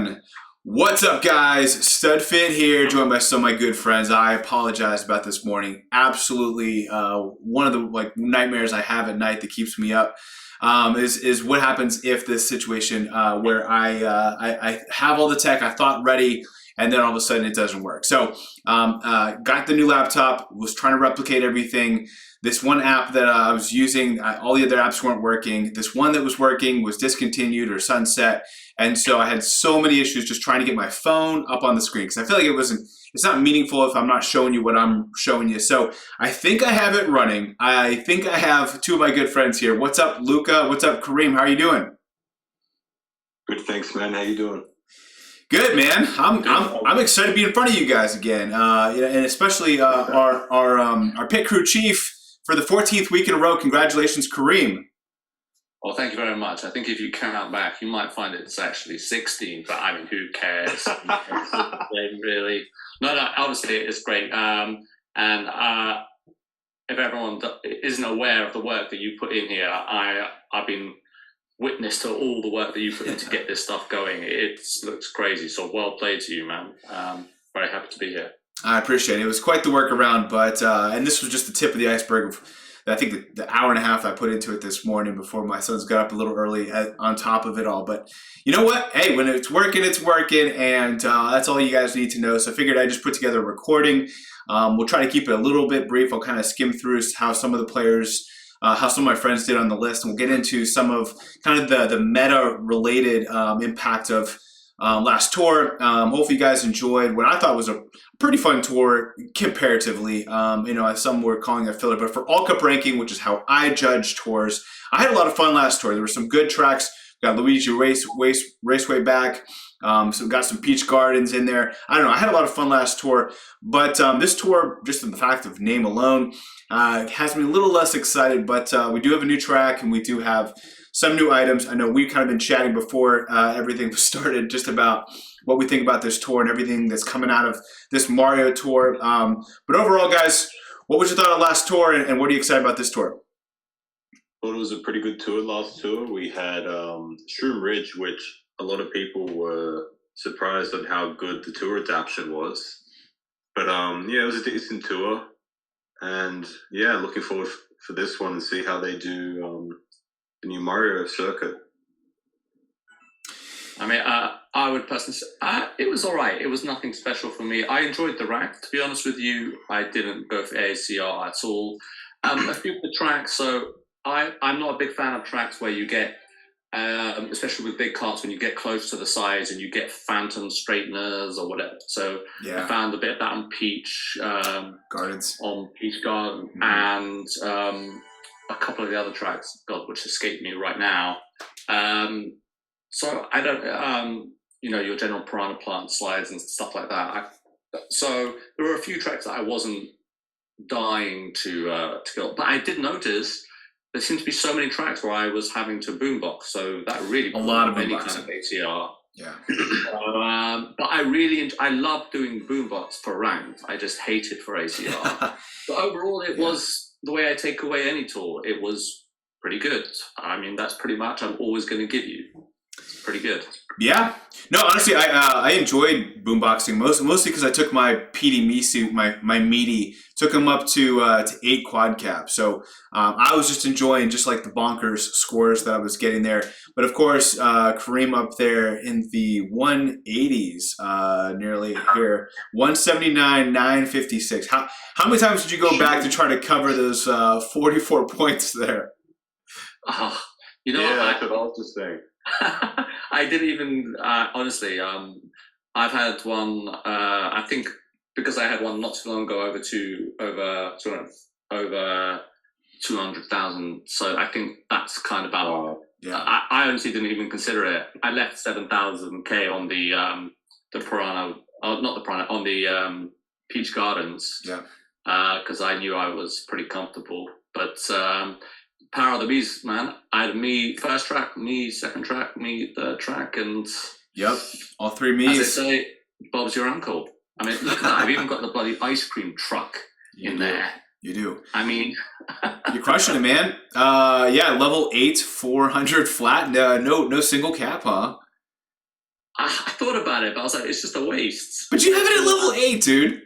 everyone. What's up, guys? StudFit here, joined by some of my good friends. I apologize about this morning. Absolutely, one of the nightmares I have at night that keeps me up is what happens if this situation where I have all the tech I thought ready, and then all of a sudden it doesn't work. So got the new laptop, was trying to replicate everything. This one app that I was using, all the other apps weren't working. This one that was working was discontinued or sunset. And so I had so many issues just trying to get my phone up on the screen because I feel like it's not meaningful if I'm not showing you what I'm showing you. So I think I have it running. I think I have two of my good friends here. What's up, Luca? What's up, Kareem? How are you doing? Good, thanks, man. How you doing? Good, man. I'm excited to be in front of you guys again, and especially our pit crew chief for the 14th week in a row. Congratulations, Kareem. Well, thank you very much. I think if you count back, you might find it's actually 16, but I mean, who cares? Really? No, obviously it's great. If everyone isn't aware of the work that you put in here, I've been witness to all the work that you put in to get this stuff going. It looks crazy. So well played to you, man. Very happy to be here. I appreciate it. It was quite the workaround, but and this was just the tip of the iceberg of I think the hour and a half I put into it this morning before my sons got up a little early on top of it all. But you know what? Hey, when it's working, and that's all you guys need to know. So I figured I'd just put together a recording. We'll try to keep it a little bit brief. I'll kind of skim through how some of the players, how some of my friends did on the list, and we'll get into some of kind of the meta-related impact of last tour. Hopefully you guys enjoyed what I thought was a pretty fun tour comparatively. Some were calling it a filler, but for All Cup ranking, which is how I judge tours, I had a lot of fun last tour. There were some good tracks. We got Luigi Raceway back. So we got some Peach Gardens in there. I don't know. I had a lot of fun last tour, but this tour, just in the fact of name alone, has me a little less excited. But we do have a new track, and we do have some new items. I know we've kind of been chatting before everything was started just about what we think about this tour and everything that's coming out of this Mario tour. But overall, guys, what was your thought of last tour, and what are you excited about this tour? Well, it was a pretty good tour last tour. We had Shroom Ridge, which a lot of people were surprised at how good the tour adaptation was. But it was a decent tour. And yeah, looking forward for this one and see how they do the new Mario circuit. I mean, I would personally say it was all right. It was nothing special for me. I enjoyed the rack, to be honest with you. I didn't go for ACR at all. A few of the tracks, so I'm not a big fan of tracks where you get, especially with big karts, when you get close to the sides and you get phantom straighteners or whatever. So yeah. I found a bit of that on Peach Gardens. On Peach Garden, and a couple of the other tracks, which escape me right now. So I don't, your general piranha plant slides and stuff like that. So there were a few tracks that I wasn't dying to kill, but I did notice there seemed to be so many tracks where I was having to boombox. So that really a lot of any kind of ACR. Yeah. But I love doing boombox for rounds. I just hate it for ACR. But overall, it was the way I take away any tour. It was pretty good. I mean, that's pretty much I'm always going to give you. It's pretty good. Yeah. No, honestly, I enjoyed boomboxing mostly because I took my PD Misu, my meaty, took him up to 8 quad cap. So I was just enjoying just like the bonkers scores that I was getting there. But of course, Kareem up there in the 180s, nearly here, 179, 956. How many times did you go back to try to cover those 44 points there? That's what I was just saying. I didn't even honestly. I've had one. I think because I had one not too long ago over 200,000. So I think that's kind of about. Yeah. I honestly didn't even consider it. I left 7,000 K on the piranha. Not the piranha, on the Peach Gardens. Yeah. Because I knew I was pretty comfortable, but. Power of the Beast, man. I had me first track, me second track, me third track, and yep, all three me's. As they say, Bob's your uncle. I mean, look at that. I've even got the bloody ice cream truck in there. You do. I mean, you're crushing it, man. Level 8, 400 flat. No single cap, huh? I thought about it, but I was like, it's just a waste. But you have it at level 8, dude.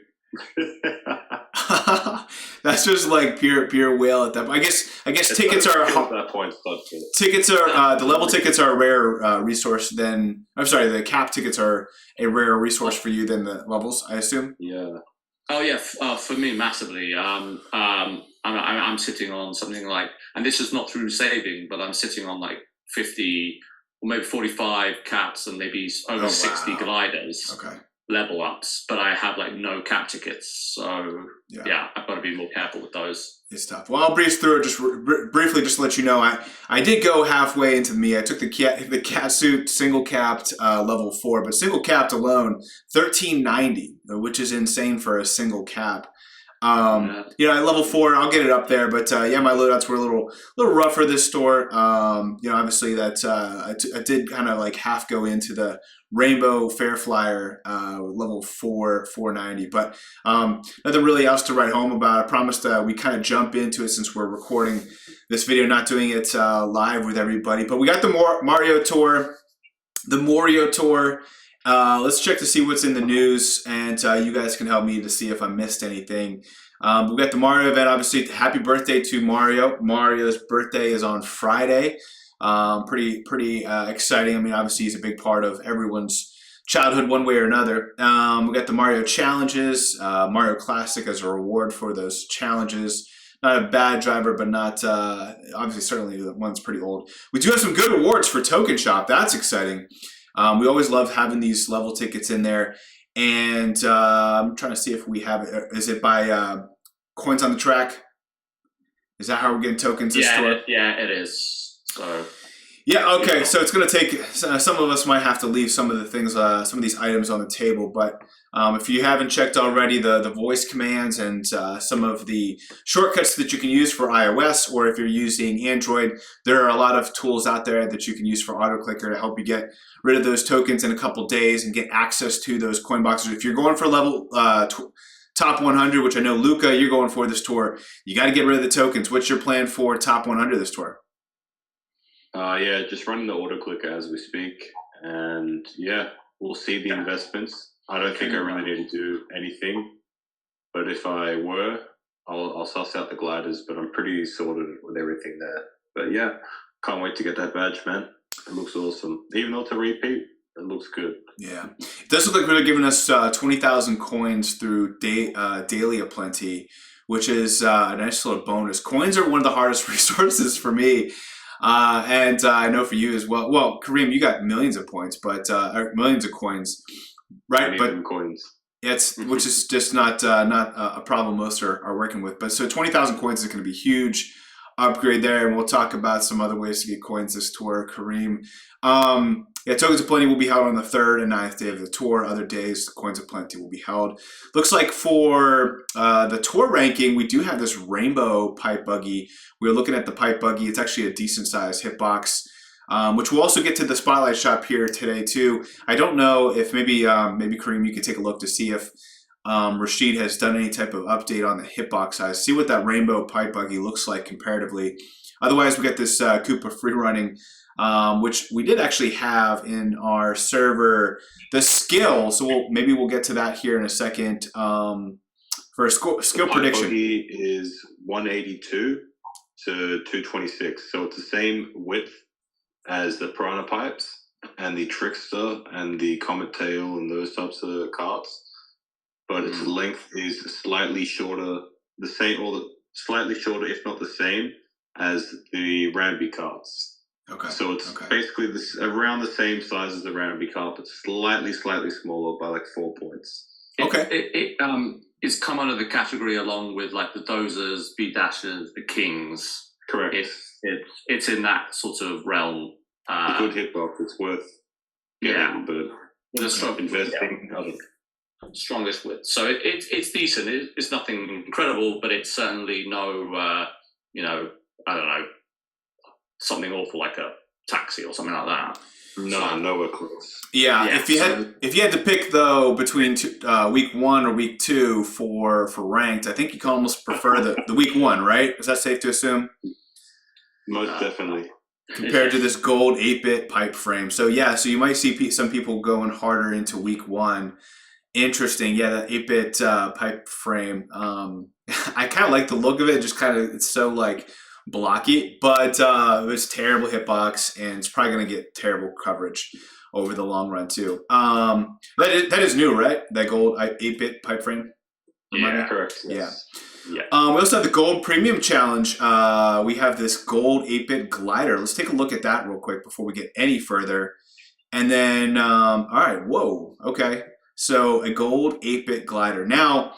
That's just like pure whale at that point. I guess tickets are at that point. the level tickets are a rare resource. Then I'm sorry, the cap tickets are a rare resource for you than the levels, I assume. Yeah. Oh yeah, for me massively. I'm sitting on something like, and this is not through saving, but I'm sitting on like 50 or maybe 45 caps and maybe over 60 gliders. Okay. Level ups, but I have like no cap tickets, so yeah I've got to be more careful with those. It's tough. Well, I'll breeze through it just briefly, just to let you know. I did go halfway into me. I took the cat suit single capped level 4, but single capped alone 1390, which is insane for a single cap. At level 4, I'll get it up there, but my loadouts were a little rougher this store. Obviously that I did kind of like half go into the Rainbow Fair Flyer level 490, but nothing really else to write home about. I promised we kind of jump into it since we're recording this video, not doing it live with everybody. But we got the Mario Tour, let's check to see what's in the news, and you guys can help me to see if I missed anything. We got the Mario event, obviously. Happy birthday to Mario. Mario's birthday is on Friday. Pretty exciting. I mean, obviously he's a big part of everyone's childhood one way or another. We got the Mario challenges, Mario Classic as a reward for those challenges. Not a bad driver, but not obviously certainly the one's pretty old. We do have some good rewards for Token Shop. That's exciting. We always love having these level tickets in there. And I'm trying to see if we have it. Is it by coins on the track? Is that how we're getting tokens this store? Yeah, it is. So. Yeah, okay. So it's going to take, some of us might have to leave some of the things, some of these items on the table. But if you haven't checked already, the voice commands and some of the shortcuts that you can use for iOS, or if you're using Android, there are a lot of tools out there that you can use for AutoClicker to help you get rid of those tokens in a couple days and get access to those coin boxes. If you're going for level top 100, which I know, Luca, you're going for this tour, you got to get rid of the tokens. What's your plan for top 100 this tour? Just running the auto clicker as we speak, and we'll see the investments. I don't think I really need to do anything, but if I were, I'll suss out the gliders. But I'm pretty sorted with everything there. But can't wait to get that badge, man. It looks awesome. Even though it's a repeat, it looks good. Yeah, it does look like they're giving us 20,000 coins through Daily Aplenty, which is a nice little bonus. Coins are one of the hardest resources for me. And I know for you as well. Well, Kareem, you got millions of points, but millions of coins, right? But coins. It's which is just not a problem most are working with. But so 20,000 coins is going to be huge upgrade there, and we'll talk about some other ways to get coins this tour, Kareem. Tokens of Plenty will be held on the 3rd and 9th day of the tour. Other days, Coins of Plenty will be held. Looks like for the tour ranking, we do have this Rainbow Pipe Buggy. We were looking at the Pipe Buggy. It's actually a decent-sized hitbox, which we'll also get to the Spotlight Shop here today, too. I don't know if maybe Kareem, you could take a look to see if Rashid has done any type of update on the hitbox size. See what that Rainbow Pipe Buggy looks like comparatively. Otherwise, we got this Koopa Freerunning, which we did actually have in our server, the skill. So maybe we'll get to that here in a second. For a skill prediction, buggy is 182 to 226, so it's the same width as the Piranha Pipes and the Trickster and the Comet Tail and those types of carts, but its length is slightly shorter, slightly shorter, if not the same, as the Ramby carts. Okay. So it's basically around the same size as the Ramby cart, but slightly smaller by like 4 points. It's come under the category along with like the Dozers, B-Dashers, the Kings. Correct. It's in that sort of realm. A good hitbox. It's worth getting, but investing. Strongest width. So it's decent. It's nothing incredible, but it's certainly no, I don't know, something awful like a taxi or something like that. No, nowhere close. Yeah, if you had to pick though between week 1 or week 2 for ranked, I think you can almost prefer the week 1, right? Is that safe to assume? Most definitely. compared to this gold 8-bit pipe frame. So yeah, so you might see some people going harder into week one. Interesting. Yeah, that 8-bit pipe frame. I kind of like the look of it. Just kind of, it's so like blocky, but it was terrible hitbox, and it's probably going to get terrible coverage over the long run too. That is new, right? That gold 8-bit pipe frame. Yeah, correct. Yes. Yeah. We also have the Gold Premium Challenge. We have this Gold 8-bit glider. Let's take a look at that real quick before we get any further. And then, all right, whoa, okay. So a Gold 8-bit glider. Now,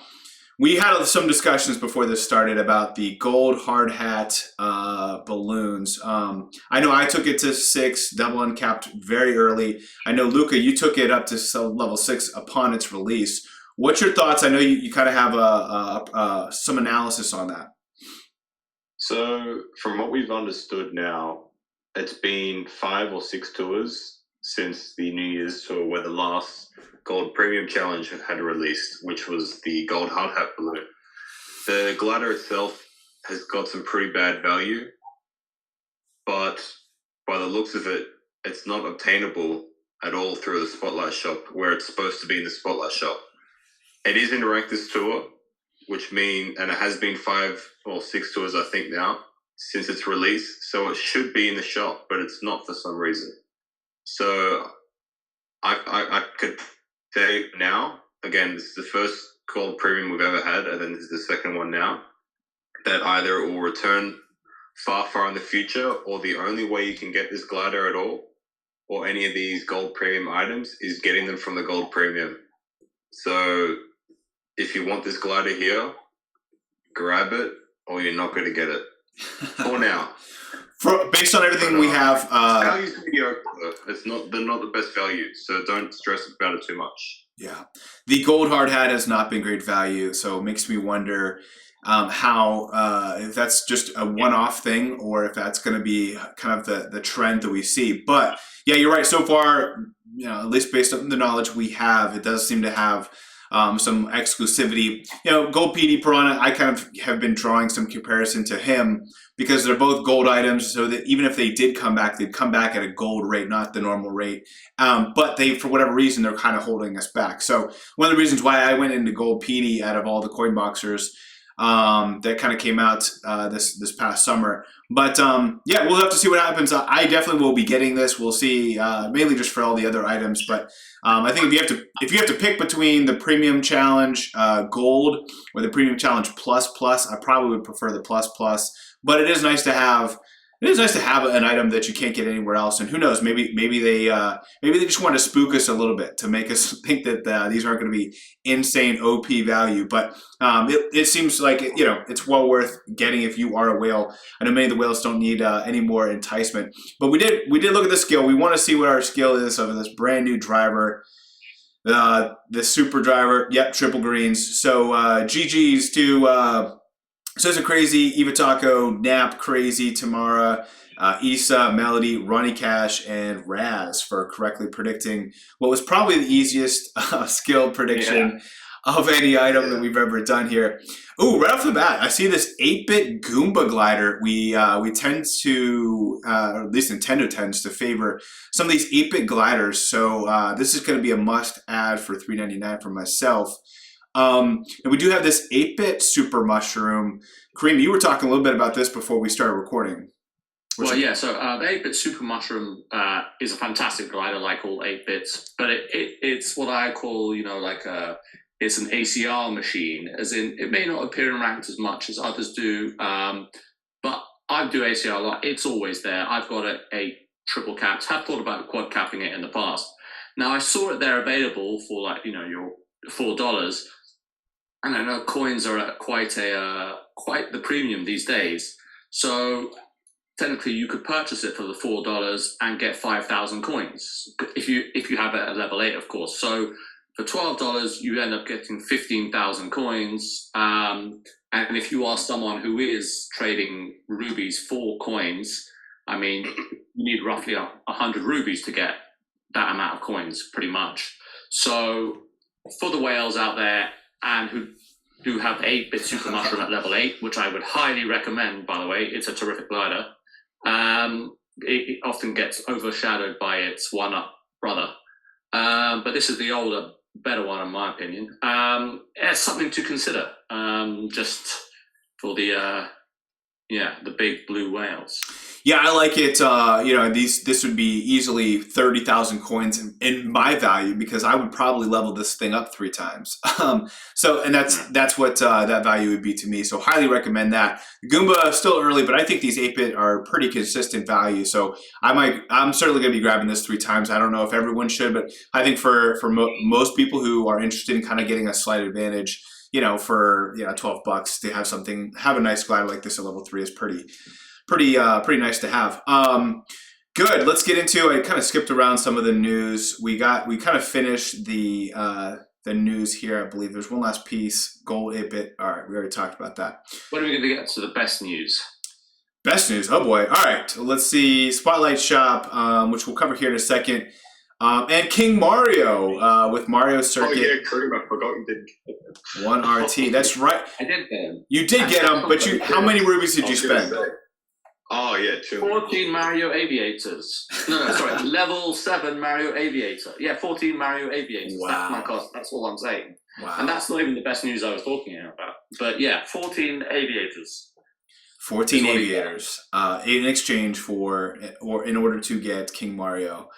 we had some discussions before this started about the gold hard hat balloons. I know I took it to 6, double uncapped very early. I know, Luca, you took it up to level 6 upon its release. What's your thoughts? I know you kind of have some analysis on that. So, from what we've understood now, it's been 5 or 6 tours since the New Year's tour where the last Gold Premium Challenge had released, which was the Gold Hard Hat balloon. The glider itself has got some pretty bad value, but by the looks of it, it's not obtainable at all through the Spotlight shop where it's supposed to be in the Spotlight shop. It is in Rank this tour, which means, and it has been 5 or 6 tours, I think now, since its release. So it should be in the shop, but it's not for some reason. So I could say now, again, this is the first Gold Premium we've ever had, and then this is the second one now, that either it will return far in the future, or the only way you can get this glider at all, or any of these Gold Premium items, is getting them from the Gold Premium. So if you want this glider here, grab it, or you're not going to get it. For now. Based on everything we have, value's mediocre. They're not the best value, so don't stress about it too much. Yeah, the gold hard hat has not been great value, so it makes me wonder how if that's just a one-off thing, or if that's going to be kind of the trend that we see. But yeah, you're right. So far, at least based on the knowledge we have, it does seem to have some exclusivity. Gold PD Piranha, I kind of have been drawing some comparison to him because they're both gold items, so that even if they did come back, they'd come back at a gold rate, not the normal rate. But they, for whatever reason, they're kind of holding us back. So one of the reasons why I went into Gold PD out of all the coin boxers that kind of came out this past summer. But yeah, we'll have to see what happens. I definitely will be getting this. We'll see, mainly just for all the other items. But I think if you have to pick between the Premium Challenge Gold or the Premium Challenge Plus, I probably would prefer the Plus. But it is nice to have. It is nice to have an item that you can't get anywhere else, and who knows? Maybe they just want to spook us a little bit to make us think that these aren't going to be insane OP value. But it seems like it's well worth getting if you are a whale. I know many of the whales don't need any more enticement, but we did look at the skill. We want to see what our skill is of this brand new driver, the super driver. Yep, triple greens. So GG's to. Sosa Crazy, Eva Taco, Nap Crazy, Tamara, Issa, Melody, Ronnie Cash, and Raz for correctly predicting what was probably the easiest skill prediction of any item that we've ever done here. Ooh, right off the bat, I see this 8-bit Goomba glider. We tend to, or at least Nintendo tends to favor some of these 8-bit gliders. So this is going to be a must-add for $3.99 for myself. And we do have this 8-bit Super Mushroom. Kareem, you were talking a little bit about this before we started recording. So the 8-bit Super Mushroom is a fantastic glider, like all 8-bits, but it's what I call, it's an ACR machine, as in it may not appear in ranked as much as others do, but I do ACR a lot. It's always there. I've got a triple capped. Have thought about quad capping it in the past. Now I saw it there available for your $4. And I know coins are at quite the premium these days. So technically, you could purchase it for the $4 and get 5,000 coins if you have it at level 8, of course. So for $12, you end up getting 15,000 coins. And if you are someone who is trading rubies for coins, I mean, you need roughly 100 rubies to get that amount of coins, pretty much. So for the whales out there, and who have 8-bit Super Mushroom at level 8, which I would highly recommend, by the way. It's a terrific glider. it often gets overshadowed by its one-up brother. But this is the older, better one, in my opinion. It's something to consider, just for the big blue whales. Yeah, I like it. This would be easily 30,000 coins in my value because I would probably level this thing up 3 times. That's what that value would be to me. So highly recommend that. Goomba still early, but I think these 8-bit are pretty consistent value. So I'm certainly going to be grabbing this 3 times. I don't know if everyone should, but I think for most people who are interested in kind of getting a slight advantage, for $12 to have a nice glider like this at level 3 is pretty nice to have. Good. Let's get into. I kind of skipped around some of the news. We kind of finished the news here. I believe there's one last piece. Gold 8-bit. All right, we already talked about that. When are we going to get to the best news? Best news. Oh boy. All right. Let's see. Spotlight Shop, which we'll cover here in a second. And King Mario with Mario Circuit. Oh yeah, Troopa. I forgot you did. 1 RT. That's right. I did get him. You did get him, but how many rubies did you spend? Oh yeah, 2. 14 Mario Aviators. No, sorry. Level 7 Mario Aviator. Yeah, 14 Mario Aviators. Wow. That's my cost. That's all I'm saying. Wow. And that's not even the best news I was talking about. But yeah, 14 Aviators. 14 aviators in exchange in order to get King Mario.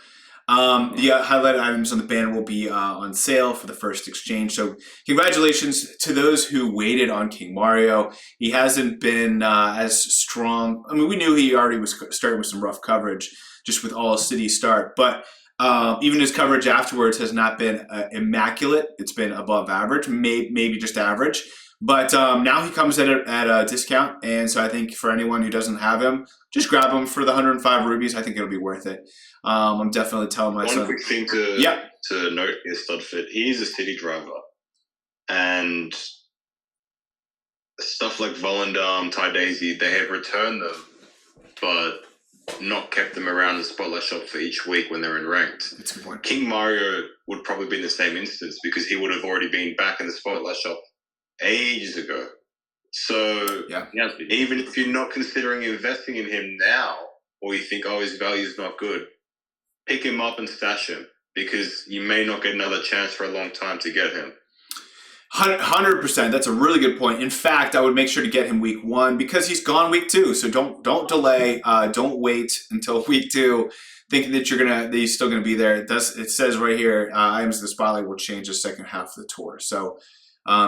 The highlighted items on the banner will be on sale for the first exchange. So congratulations to those who waited on King Mario. He hasn't been as strong. I mean, we knew he already was starting with some rough coverage just with all city start, but even his coverage afterwards has not been immaculate. It's been above average, maybe just average. But now he comes at a discount, and so I think for anyone who doesn't have him, just grab him for the 105 rubies. I think it'll be worth it. I'm definitely telling my son. One quick thing to note is StudFit. He's a city driver, and stuff like Volendam, Ty Daisy, they have returned them, but not kept them around the Spotlight Shop for each week when they're in ranked. That's a good point. King Mario would probably be in the same instance because he would have already been back in the Spotlight Shop ages ago. So even if you're not considering investing in him now, or you think, his value is not good, pick him up and stash him because you may not get another chance for a long time to get him. 100%. That's a really good point. In fact, I would make sure to get him week 1 because he's gone week 2. So don't delay. Don't wait until week 2 thinking that he's still gonna be there. It says right here, items in the spotlight will change the second half of the tour. So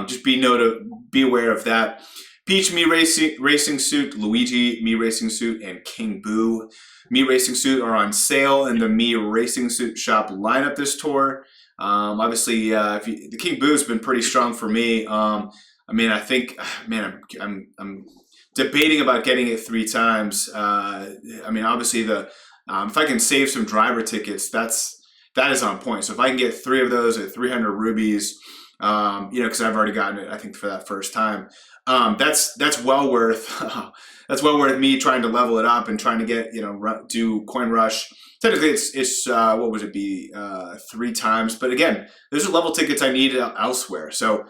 just be aware of that. Peach Me Racing Suit, Luigi Me Racing Suit, and King Boo Me Racing Suit are on sale in the Me Racing Suit shop lineup this tour. Obviously, the King Boo has been pretty strong for me. I think, I'm debating about getting it 3 times. Obviously, if I can save some driver tickets, that is on point. So if I can get 3 of those at 300 rubies, because I've already gotten it, I think, for that first time. That's well worth me trying to level it up and trying to get do coin rush. Technically, it's what would it be 3 times? But again, those are level tickets I need elsewhere. So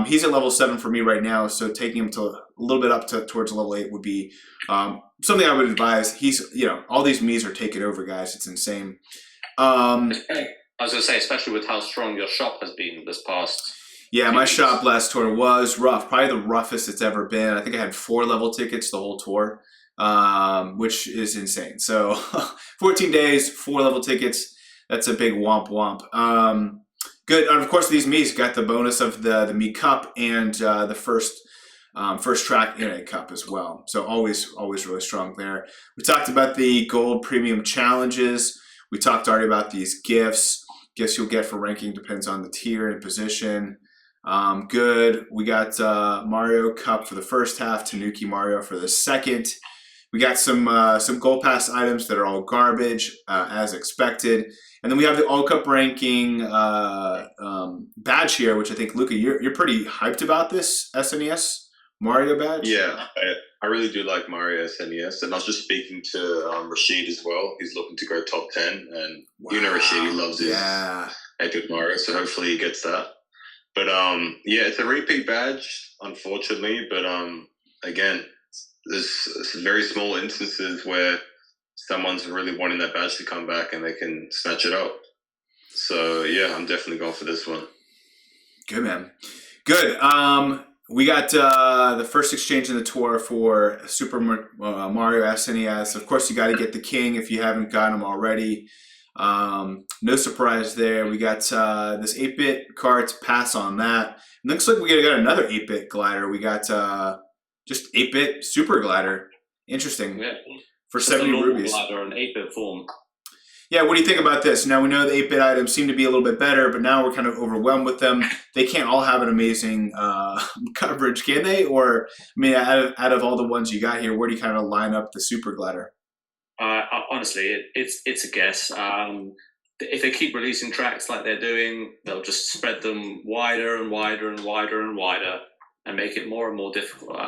he's at level 7 for me right now. So taking him to a little bit up towards level 8 would be something I would advise. He's all these Miis are taking over, guys. It's insane. I was going to say, especially with how strong your shop has been this past. Yeah, my shop last tour was rough. Probably the roughest it's ever been. I think I had 4 level tickets the whole tour, which is insane. So 14 days, 4 level tickets. That's a big womp womp. Good. And of course, these Miis got the bonus of the Mii Cup and the first track in a cup as well. So always really strong there. We talked about the gold premium challenges. We talked already about these gifts. Gifts you'll get for ranking depends on the tier and position. Good. We got Mario Cup for the first half, Tanuki Mario for the second. We got some Gold Pass items that are all garbage, as expected. And then we have the All Cup ranking badge here, which I think, Luca, you're pretty hyped about this SNES Mario badge. Yeah, I really do like Mario SNES, and I was just speaking to Rashid as well. He's looking to go top 10, and Rashid, he loves his Epic Mario, so hopefully he gets that. But it's a repeat badge, unfortunately. But again, there's very small instances where someone's really wanting that badge to come back and they can snatch it up. So yeah, I'm definitely going for this one. Good, man. Good. We got the first exchange in the tour for Super Mario SNES. Of course, you got to get the King if you haven't gotten him already. No surprise there. We got this 8-bit Kart, pass on that. It looks like we got another 8-bit glider. We got just 8-bit Super Glider. Interesting. Yeah. For Just 70 a normal rubies. glider in 8-bit form. Yeah, what do you think about this? Now, we know the 8-bit items seem to be a little bit better, but now we're kind of overwhelmed with them. They can't all have an amazing coverage, can they? Or, I mean, out of all the ones you got here, where do you kind of line up the Super Glider? Honestly, it's a guess. If they keep releasing tracks like they're doing, they'll just spread them wider and wider and wider and wider and make it more and more difficult.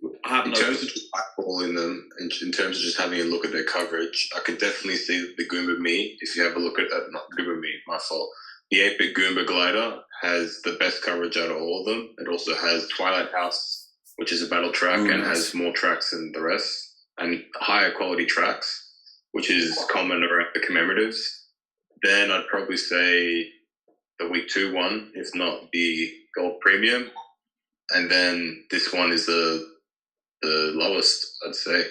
In terms of just eyeballing them, in terms of just having a look at their coverage, I could definitely see the Goomba Me. If you have a look at that, not Goomba Me, my fault. The 8-bit Goomba Glider has the best coverage out of all of them. It also has Twilight House, which is a battle track and has more tracks than the rest, and higher quality tracks, which is common around the commemoratives. Then I'd probably say the Week 2 one, if not the Gold Premium. And then this one is the lowest, I'd say.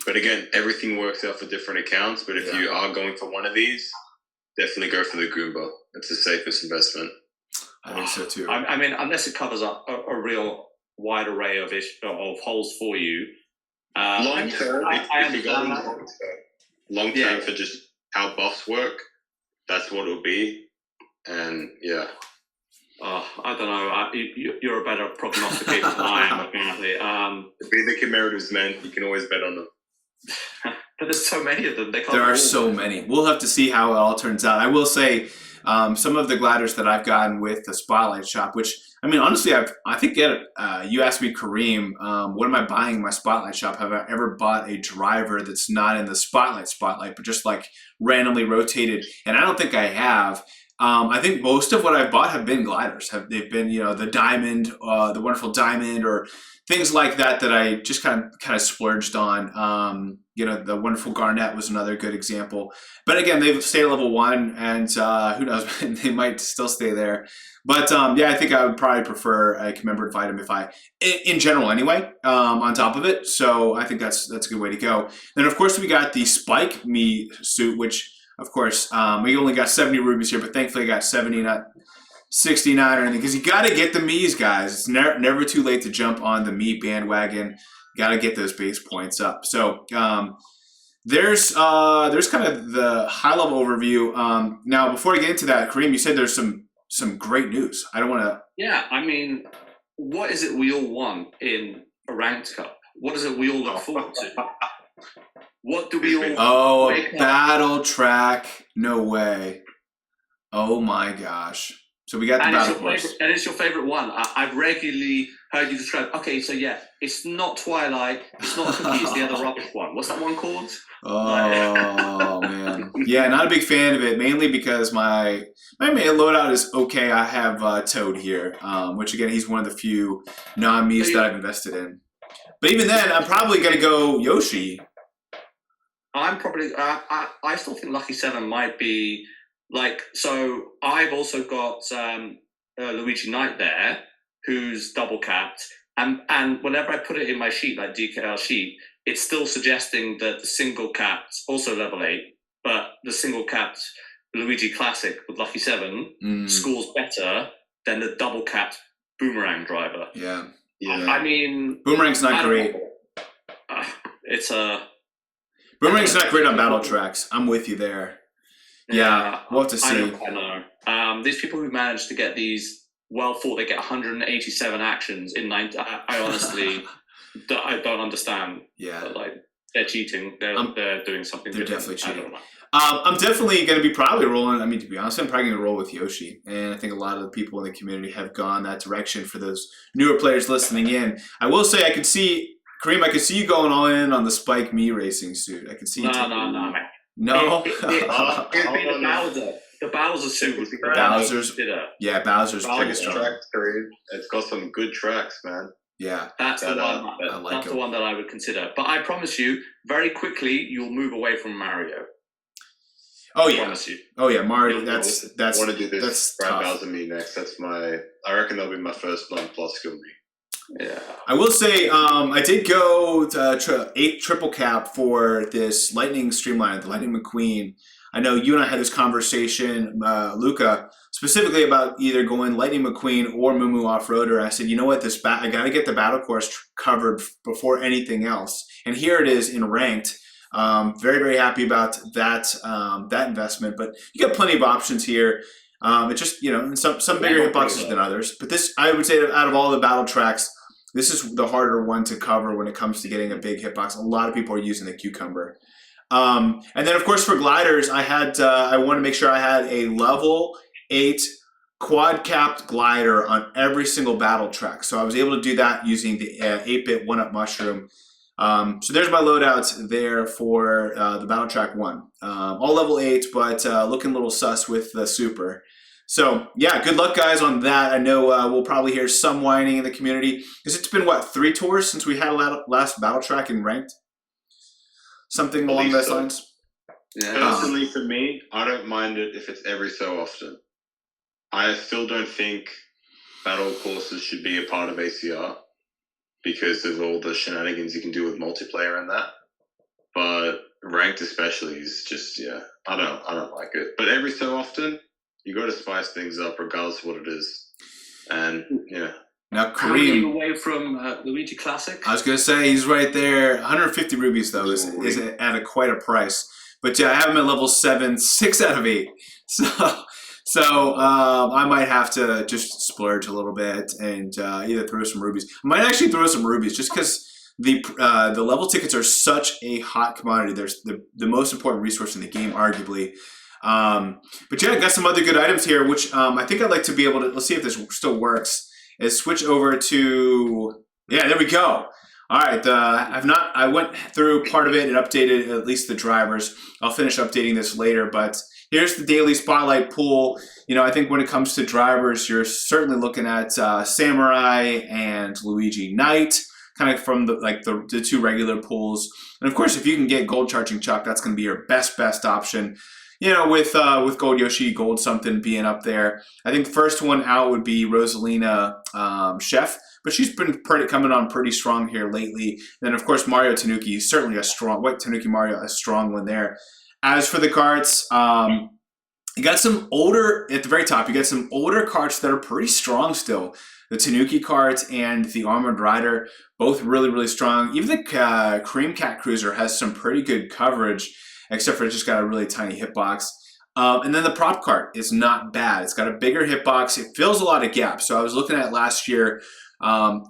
But again, everything works out for different accounts. But if you are going for one of these, definitely go for the Goomba. It's the safest investment. I think so too. I mean, unless it covers up a real wide array of holes for you. Long term, if you go long term for just how buffs work, that's what it'll be. And yeah. I don't know. You're a better prognosticator than I am, apparently. Be the commemoratives, man. You can always bet on them. But there's so many of them. There are so many. We'll have to see how it all turns out. I will say some of the gliders that I've gotten with the Spotlight Shop, which, I mean, honestly, I think you asked me, Kareem, what am I buying in my Spotlight Shop? Have I ever bought a driver that's not in the Spotlight, but just like randomly rotated? And I don't think I have. I think most of what I've bought have been gliders. They've been, the Diamond, the wonderful Diamond, or things like that I just kind of splurged on. The wonderful Garnet was another good example. But again, they've stayed at level 1, and who knows, they might still stay there. But I think I would probably prefer a commemorative item in general anyway, on top of it. So I think that's a good way to go. Then of course we got the Spike Me suit, which of course, we only got 70 rubies here, but thankfully I got 70, not 69 or anything. Because you got to get the Miis, guys. It's never too late to jump on the Mii bandwagon. Got to get those base points up. So there's kind of the high-level overview. Now, before I get into that, Kareem, you said there's some great news. I don't want to... Yeah, I mean, what is it we all want in a ranked cup? What is it we all look forward to? What do we all... Oh, a battle track. No way. Oh my gosh. So we got the battle course. And it's your favorite one. I've regularly heard you describe, okay, so yeah, it's not Twilight, it's not Cookie, it's the other rubbish one. What's that one called? Oh, man. Yeah, not a big fan of it, mainly because my main loadout is okay. I have Toad here, which again, he's one of the few non-Miis that I've invested in. But even then, I'm probably going to go Yoshi. I'm probably, I still think Lucky 7 might be, like, so I've also got Luigi Knight there, who's double capped, and whenever I put it in my sheet, like DKL sheet, it's still suggesting that the single capped, also level 8, but the single capped Luigi Classic with Lucky 7 scores better than the double capped Boomerang driver. Yeah. I mean... Boomerang's not great. It's a... Boomerang's not great on battle tracks. I'm with you there. Yeah, we'll have to see. I know. These people who manage to get these thought they get 187 actions in 90. I honestly, I don't understand. Yeah, but like they're cheating. They're doing something. They're different. definitely cheating. I don't know. I'm definitely going to be probably rolling. I mean, to be honest, I'm probably going to roll with Yoshi, and I think a lot of the people in the community have gone that direction. For those newer players listening in, I will say I could see. Kareem, I could see you going all in on the Spike Me racing suit. I could see you. No, man. No? It'd be the Bowser. The Bowser suit was the Bowser's. Yeah, Bowser's pretty strong. It's got some good tracks, man. Yeah. That's the one. I like That's the one that I would consider. But I promise you, very quickly you'll move away from Mario. Oh I yeah. promise you. Oh yeah, Mario. I That's want to do this that's Brad tough. Bowser me next. I reckon that'll be my first non-plus skill me. Yeah. I will say, I did go to 8 triple cap for this Lightning Streamline, the Lightning McQueen. I know you and I had this conversation, Luca, specifically about either going Lightning McQueen or Moo Off-Roader. I said, you know what, I got to get the battle course covered before anything else. And here it is in ranked. Very, very happy about that that investment. But you got plenty of options here. It's just, some bigger hitboxes than others. But this, I would say, out of all the battle tracks, this is the harder one to cover when it comes to getting a big hitbox. A lot of people are using the cucumber. And then, of course, for gliders, I want to make sure I had a level 8 quad-capped glider on every single battle track. So I was able to do that using the 8-bit 1-up mushroom. So there's my loadouts there for the battle track 1. All level 8, but looking a little sus with the super. So yeah, good luck guys on that. I know we'll probably hear some whining in the community because it's been 3 tours since we had last battle track in ranked. Something along those lines. Yeah. Personally, for me, I don't mind it if it's every so often. I still don't think battle courses should be a part of ACR because of all the shenanigans you can do with multiplayer and that. But ranked especially is just I don't like it. But every so often, you got to spice things up regardless of what it is. And yeah. Now How many Kareem, away from Luigi Classic? I was gonna say he's right there. 150 rubies though is at quite a price. But yeah, I have him at level 7, 6 out of 8. So I might have to just splurge a little bit and either throw some rubies. I might actually throw some rubies just because the level tickets are such a hot commodity. There's the most important resource in the game, arguably. But yeah, I got some other good items here, which I think I'd like to be able to. Let's see if this still works. Is switch over to there we go. All right, I went through part of it and updated at least the drivers. I'll finish updating this later, but here's the daily spotlight pool. I think when it comes to drivers, you're certainly looking at Samurai and Luigi Knight, kind of from the 2 regular pools. And of course, if you can get Gold Charging Chuck, that's going to be your best option. With Gold Yoshi, Gold something being up there. I think the first one out would be Rosalina Chef, but she's been coming on pretty strong here lately. Then of course Mario Tanuki, certainly a strong Tanuki Mario, a strong one there. As for the carts, you got some older at the very top. You got some older carts that are pretty strong still. The Tanuki cart and the Armored Rider, both really, really strong. Even the Cream Cat Cruiser has some pretty good coverage, except for it's just got a really tiny hitbox. And then the prop cart is not bad. It's got a bigger hitbox. It fills a lot of gaps. So I was looking at last year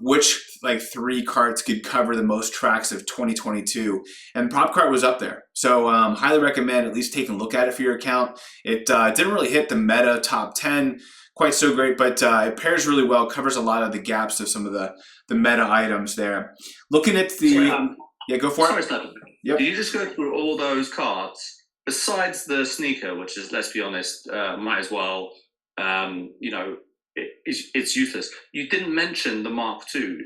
which 3 carts could cover the most tracks of 2022. And prop cart was up there. So highly recommend at least taking a look at it for your account. It didn't really hit the meta top 10 quite so great, but it pairs really well, covers a lot of the gaps of some of the meta items there. Looking at the... go for it. Sorry, Yep. Did you just go through all those cards besides the sneaker, which is, let's be honest, might as well, it's useless. You didn't mention the Mark II.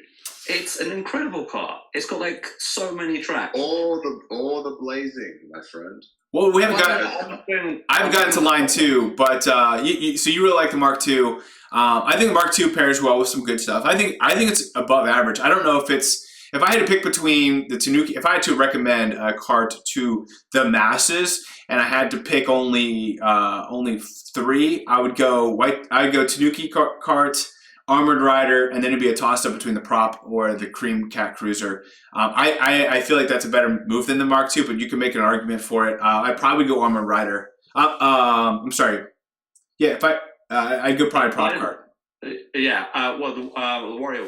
It's an incredible car. It's got so many tracks. All the blazing, my friend. Well, we haven't gotten. I haven't gotten to line 2, but so you really like the Mark II. I think the Mark II pairs well with some good stuff. I think it's above average. I don't know if I had to pick between the Tanuki, if I had to recommend a cart to the masses, and I had to pick only 3, I would go Tanuki cart, Armored Rider, and then it'd be a toss up between the prop or the Cream Cat Cruiser. I feel like that's a better move than the Mark II, but you can make an argument for it. I'd probably go Armored Rider. I'm sorry. Yeah, I'd go probably prop cart. The Warrior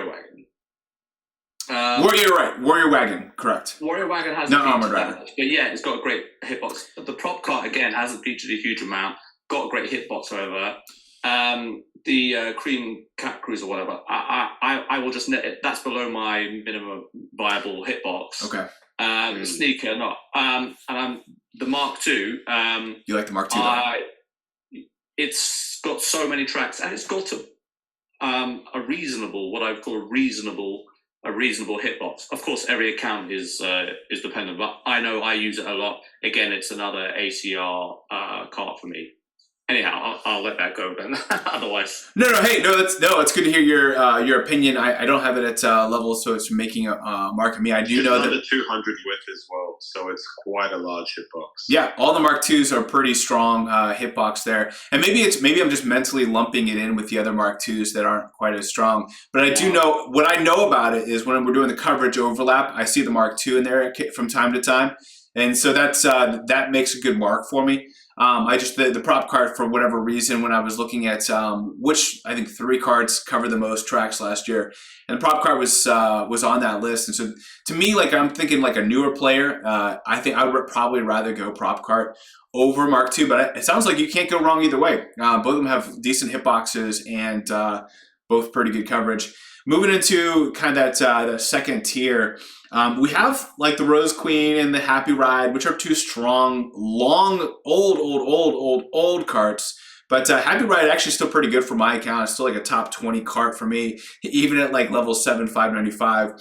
Wagon. You're right. Warrior Wagon, correct. Warrior Wagon has not Armored Rider, but it's got a great hitbox. The prop cart again hasn't featured a huge amount. Got a great hitbox, however. The Cream Cat Cruiser, whatever. I will just net it. That's below my minimum viable hitbox. Okay. Sneaker, not. And the Mark II. You like the Mark II? It's got so many tracks, and it's got a reasonable, what I would call a reasonable hitbox. Of course, every account is dependent, but I know I use it a lot. Again, it's another ACR cart for me. Anyhow, I'll let that go then. Otherwise, It's good to hear your opinion. I don't have it at level, so it's making a mark of me. I do It's know under that 200 width as well, so it's quite a large hitbox. yeah, all the Mark IIs are pretty strong hitbox there, and maybe I'm just mentally lumping it in with the other Mark IIs that aren't quite as strong. But I do know what I know about it is when we're doing the coverage overlap, I see the Mark II in there from time to time, and so that makes a good mark for me. I just the prop card for whatever reason when I was looking at which I think 3 cards covered the most tracks last year, and the prop card was on that list. And so to me, like I'm thinking like a newer player, I think I would probably rather go prop card over Mark II. But it sounds like you can't go wrong either way. Both of them have decent hitboxes and both pretty good coverage. Moving into kind of that the second tier. We have like the Rose Queen and the Happy Ride, which are 2 strong, long, old carts. But Happy Ride actually still pretty good for my account. It's still like a top 20 cart for me, even at like level 7, 595.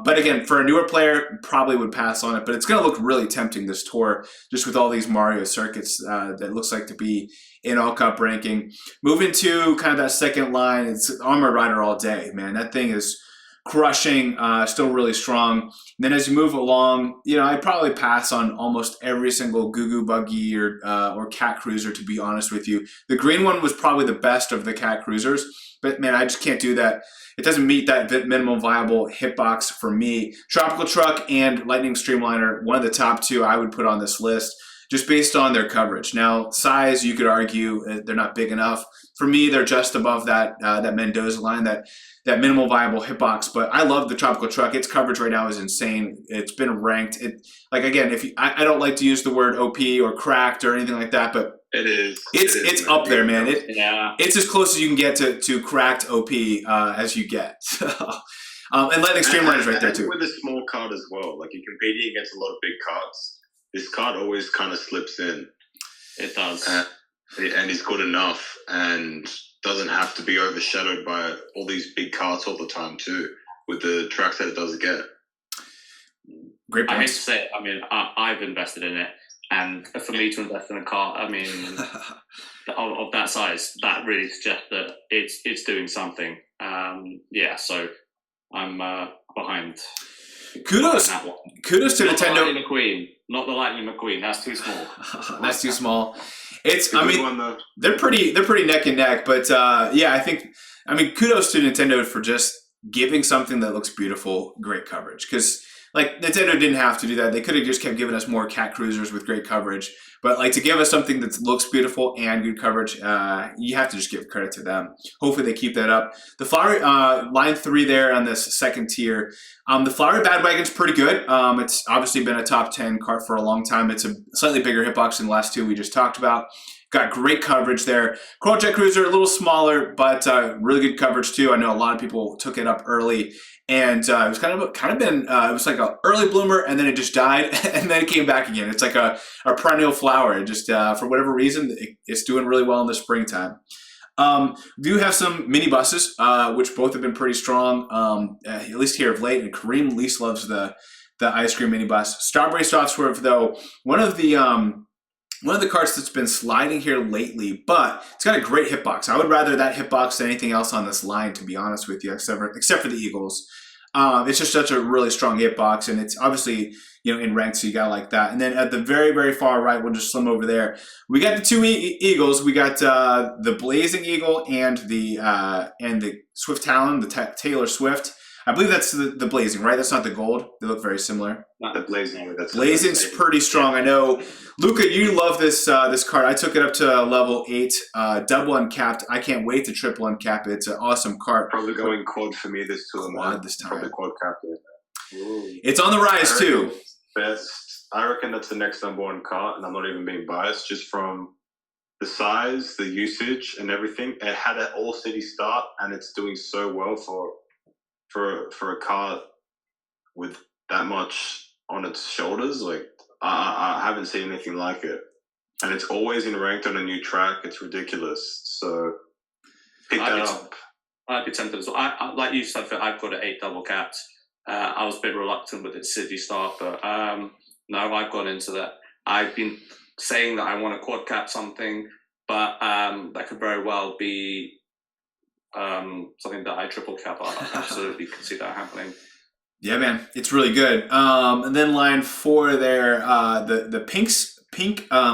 But again, for a newer player, probably would pass on it. But it's going to look really tempting this tour, just with all these Mario circuits that looks like to be in all cup ranking. Moving to kind of that second line, it's Armored Rider all day, man. That thing is crushing, still really strong. And then as you move along, I'd probably pass on almost every single Goo Goo Buggy or Cat Cruiser, to be honest with you. The green one was probably the best of the Cat Cruisers, but man, I just can't do that. It doesn't meet that minimum viable hitbox for me. Tropical Truck and Lightning Streamliner, one of the top 2 I would put on this list, just based on their coverage. Now, size, you could argue they're not big enough. For me, they're just above that Mendoza line, that minimal viable hitbox. But I love the Tropical Truck. Its coverage right now is insane. It's been ranked. I don't like to use the word OP or cracked or anything like that, but it is. It's up there, man. It's as close as you can get to cracked OP as you get. And Lightning Streamliner is right there too. With a small card as well, like you're competing against a lot of big cards. This card always kind of slips in. It does. And he's good enough and doesn't have to be overshadowed by all these big cards all the time too, with the tracks that it does get. Great points. I hate to say it, I've invested in it, and for me to invest in a card, of that size, that really suggests that it's doing something. So I'm behind. Kudos to Not Nintendo. The Lightning McQueen, not the Lightning McQueen. That's too small. That's too small. They're pretty neck and neck, but I think kudos to Nintendo for just giving something that looks beautiful great coverage, because like Nintendo didn't have to do that. They could have just kept giving us more Cat Cruisers with great coverage, but like to give us something that looks beautiful and good coverage, you have to just give credit to them. Hopefully they keep that up. The Flowery line 3 there on this second tier. The Flowery Badwagon's pretty good. It's obviously been a top 10 cart for a long time. It's a slightly bigger hitbox than the last 2 we just talked about. Got great coverage there. Coral Jet Cruiser, a little smaller, but really good coverage too. I know a lot of people took it up early, and it was kind of been it was like an early bloomer, and then it just died, and then it came back again. It's like a perennial flower. It just for whatever reason, it's doing really well in the springtime. We do have some mini buses, which both have been pretty strong, at least here of late. And Kareem least loves the ice cream mini bus. Starbreeze Soft Swerve, though, one of the carts that's been sliding here lately, but it's got a great hitbox. I would rather that hitbox than anything else on this line, to be honest with you, except for the Eagles. It's just such a really strong hitbox, and it's obviously in rank, so you got to like that. And then at the very, very far right, we'll just slim over there. We got the 2 Eagles. We got the Blazing Eagle and the Swift Talon, the Taylor Swift. I believe that's the Blazing, right? That's not the gold. They look very similar. Not the Blazing. Blazing's pretty strong. I know, Luca, you love this card. I took it up to level 8, double uncapped. I can't wait to triple uncap it. It's an awesome card. Probably going quad for me this tour. Quad this time. Probably quad capped. It's on the rise too. I reckon that's the next number 1 card, and I'm not even being biased, just from the size, the usage, and everything. It had an all-city start, and it's doing so well for a car with that much on its shoulders. Like I haven't seen anything like it, and it's always in ranked on a new track. It's ridiculous. So pick that up. I'd be tempted as well. I like you said, I've got an 8 double capped. I was a bit reluctant with its city start, but no, I've gone into that. I've been saying that I want to quad cap something, but that could very well be something that I triple cap. I absolutely can see that happening. Yeah, man, it's really good. And then line 4 there, the pink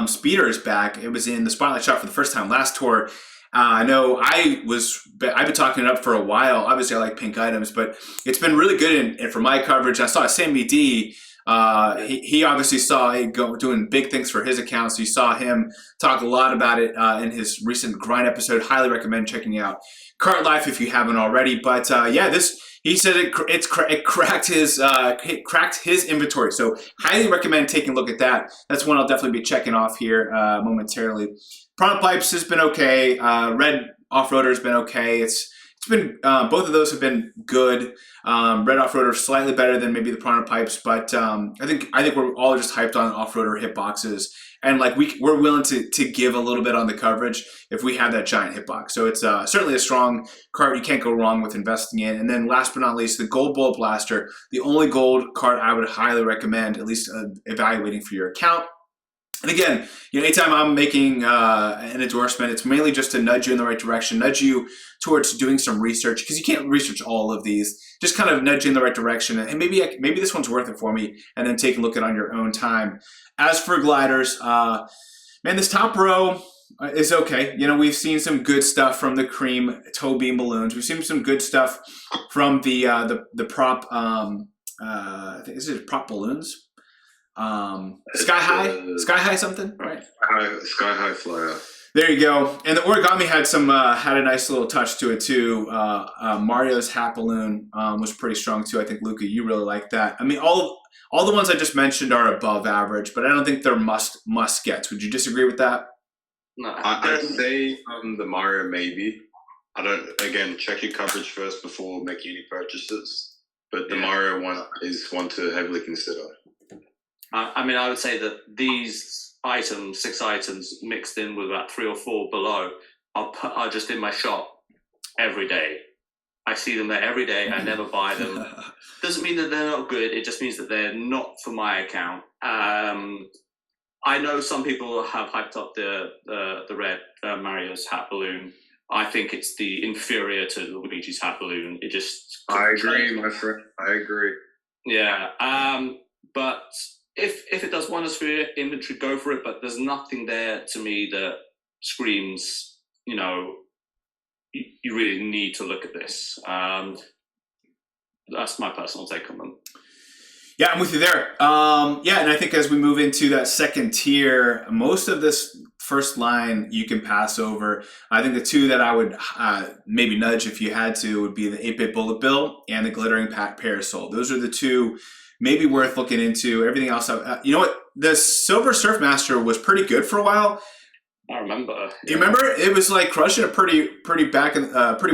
speeder is back. It was in the spotlight shot for the first time last tour. I know I've been talking it up for a while. Obviously, I like pink items, but it's been really good and for my coverage. I saw Sammy D. He obviously saw it doing big things for his account, so you saw him talk a lot about it in his recent grind episode. Highly recommend checking out Kart Life if you haven't already. But yeah, he said it cracked his inventory. So highly recommend taking a look at that. That's one I'll definitely be checking off here momentarily. Prana Pipes has been okay. Red Off-Roader has been okay. It's been both of those have been good. Red Off-Roader slightly better than maybe the Prana Pipes, but I think we're all just hyped on Off-Roader hitboxes, and like we're willing to give a little bit on the coverage if we have that giant hitbox. So it's certainly a strong card you can't go wrong with investing in. And then last but not least, the Gold Bullet Blaster, the only gold card I would highly recommend at least evaluating for your account. And again, anytime I'm making an endorsement, it's mainly just to nudge you in the right direction, nudge you towards doing some research, because you can't research all of these. Just kind of nudge you in the right direction, and maybe this one's worth it for me, and then take a look at it on your own time. As for gliders, man, this top row is okay. We've seen some good stuff from the cream toe beam balloons. We've seen some good stuff from the prop. I think is it prop balloons. Sky high something, right? Sky high flyer. There you go. And the origami had a nice little touch to it too. Mario's hat balloon was pretty strong too. I think Luca, you really like that. I mean, all the ones I just mentioned are above average, but I don't think they're must gets. Would you disagree with that? No, I'd say the Mario maybe. I don't. Again, check your coverage first before making any purchases. But the Mario one is one to heavily consider. I mean, I would say that these items, 6 items mixed in with about 3 or 4 below, are just in my shop every day. I see them there every day. I never buy them. Doesn't mean that they're not good. It just means that they're not for my account. I know some people have hyped up the red Mario's hat balloon. I think it's the inferior to Luigi's hat balloon. It just... I agree, my friend. I agree. Yeah. But... If it does wonders for your inventory, go for it. But there's nothing there to me that screams, you really need to look at this. That's my personal take on them. Yeah, I'm with you there. Yeah, and I think as we move into that second tier, most of this first line you can pass over. I think the 2 that I would maybe nudge if you had to would be the 8-bit Bullet Bill and the Glittering Parasol. Those are the 2 maybe worth looking into. Everything else, you know what? The Silver Surfmaster was pretty good for a while. I remember. You remember? It was like crushing it pretty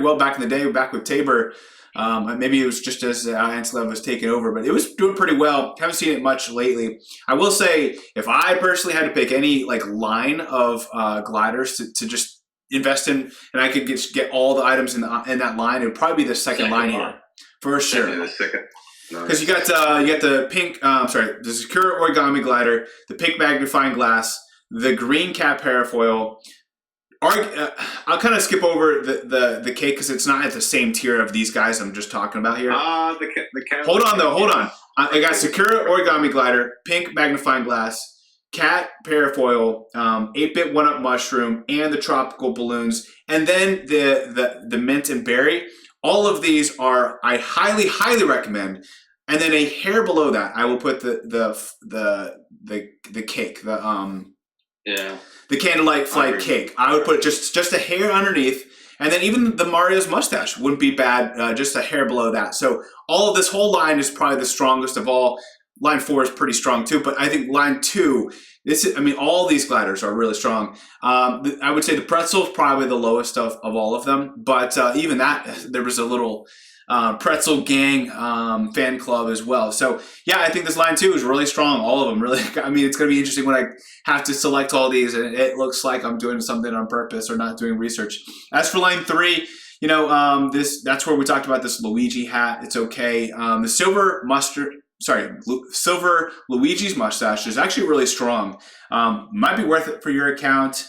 well back in the day, back with Tabor. Maybe it was just as Anslev was taking over, but it was doing pretty well. Haven't seen it much lately. I will say, if I personally had to pick any line of gliders to just invest in, and I could get all the items in that line, it would probably be the second line here for sure. Yeah, the second. Because you got the pink, the Secure Origami Glider, the pink magnifying glass, the green cat parafoil. I'll kind of skip over the cake because it's not at the same tier of these guys I'm just talking about here. The cat. Hold on. I got Secure Origami Glider, pink magnifying glass, cat parafoil, 8-bit 1-up mushroom, and the tropical balloons, and then the mint and berry. All of these I highly recommend. And then a hair below that, I will put the cake, the candlelight flight cake. I would put just a hair underneath, and then even the Mario's mustache wouldn't be bad. Just a hair below that. So all of this whole line is probably the strongest of all. Line 4 is pretty strong too, but I think line 2. All these gliders are really strong. I would say the pretzel is probably the lowest of all of them, but even that, there was a little pretzel gang fan club as well. So yeah, I think this line 2 is really strong. All of them really. It's going to be interesting when I have to select all these, and it looks like I'm doing something on purpose or not doing research. As for line 3, that's where we talked about this Luigi hat. It's okay. The silver Luigi's mustache is actually really strong. Might be worth it for your account.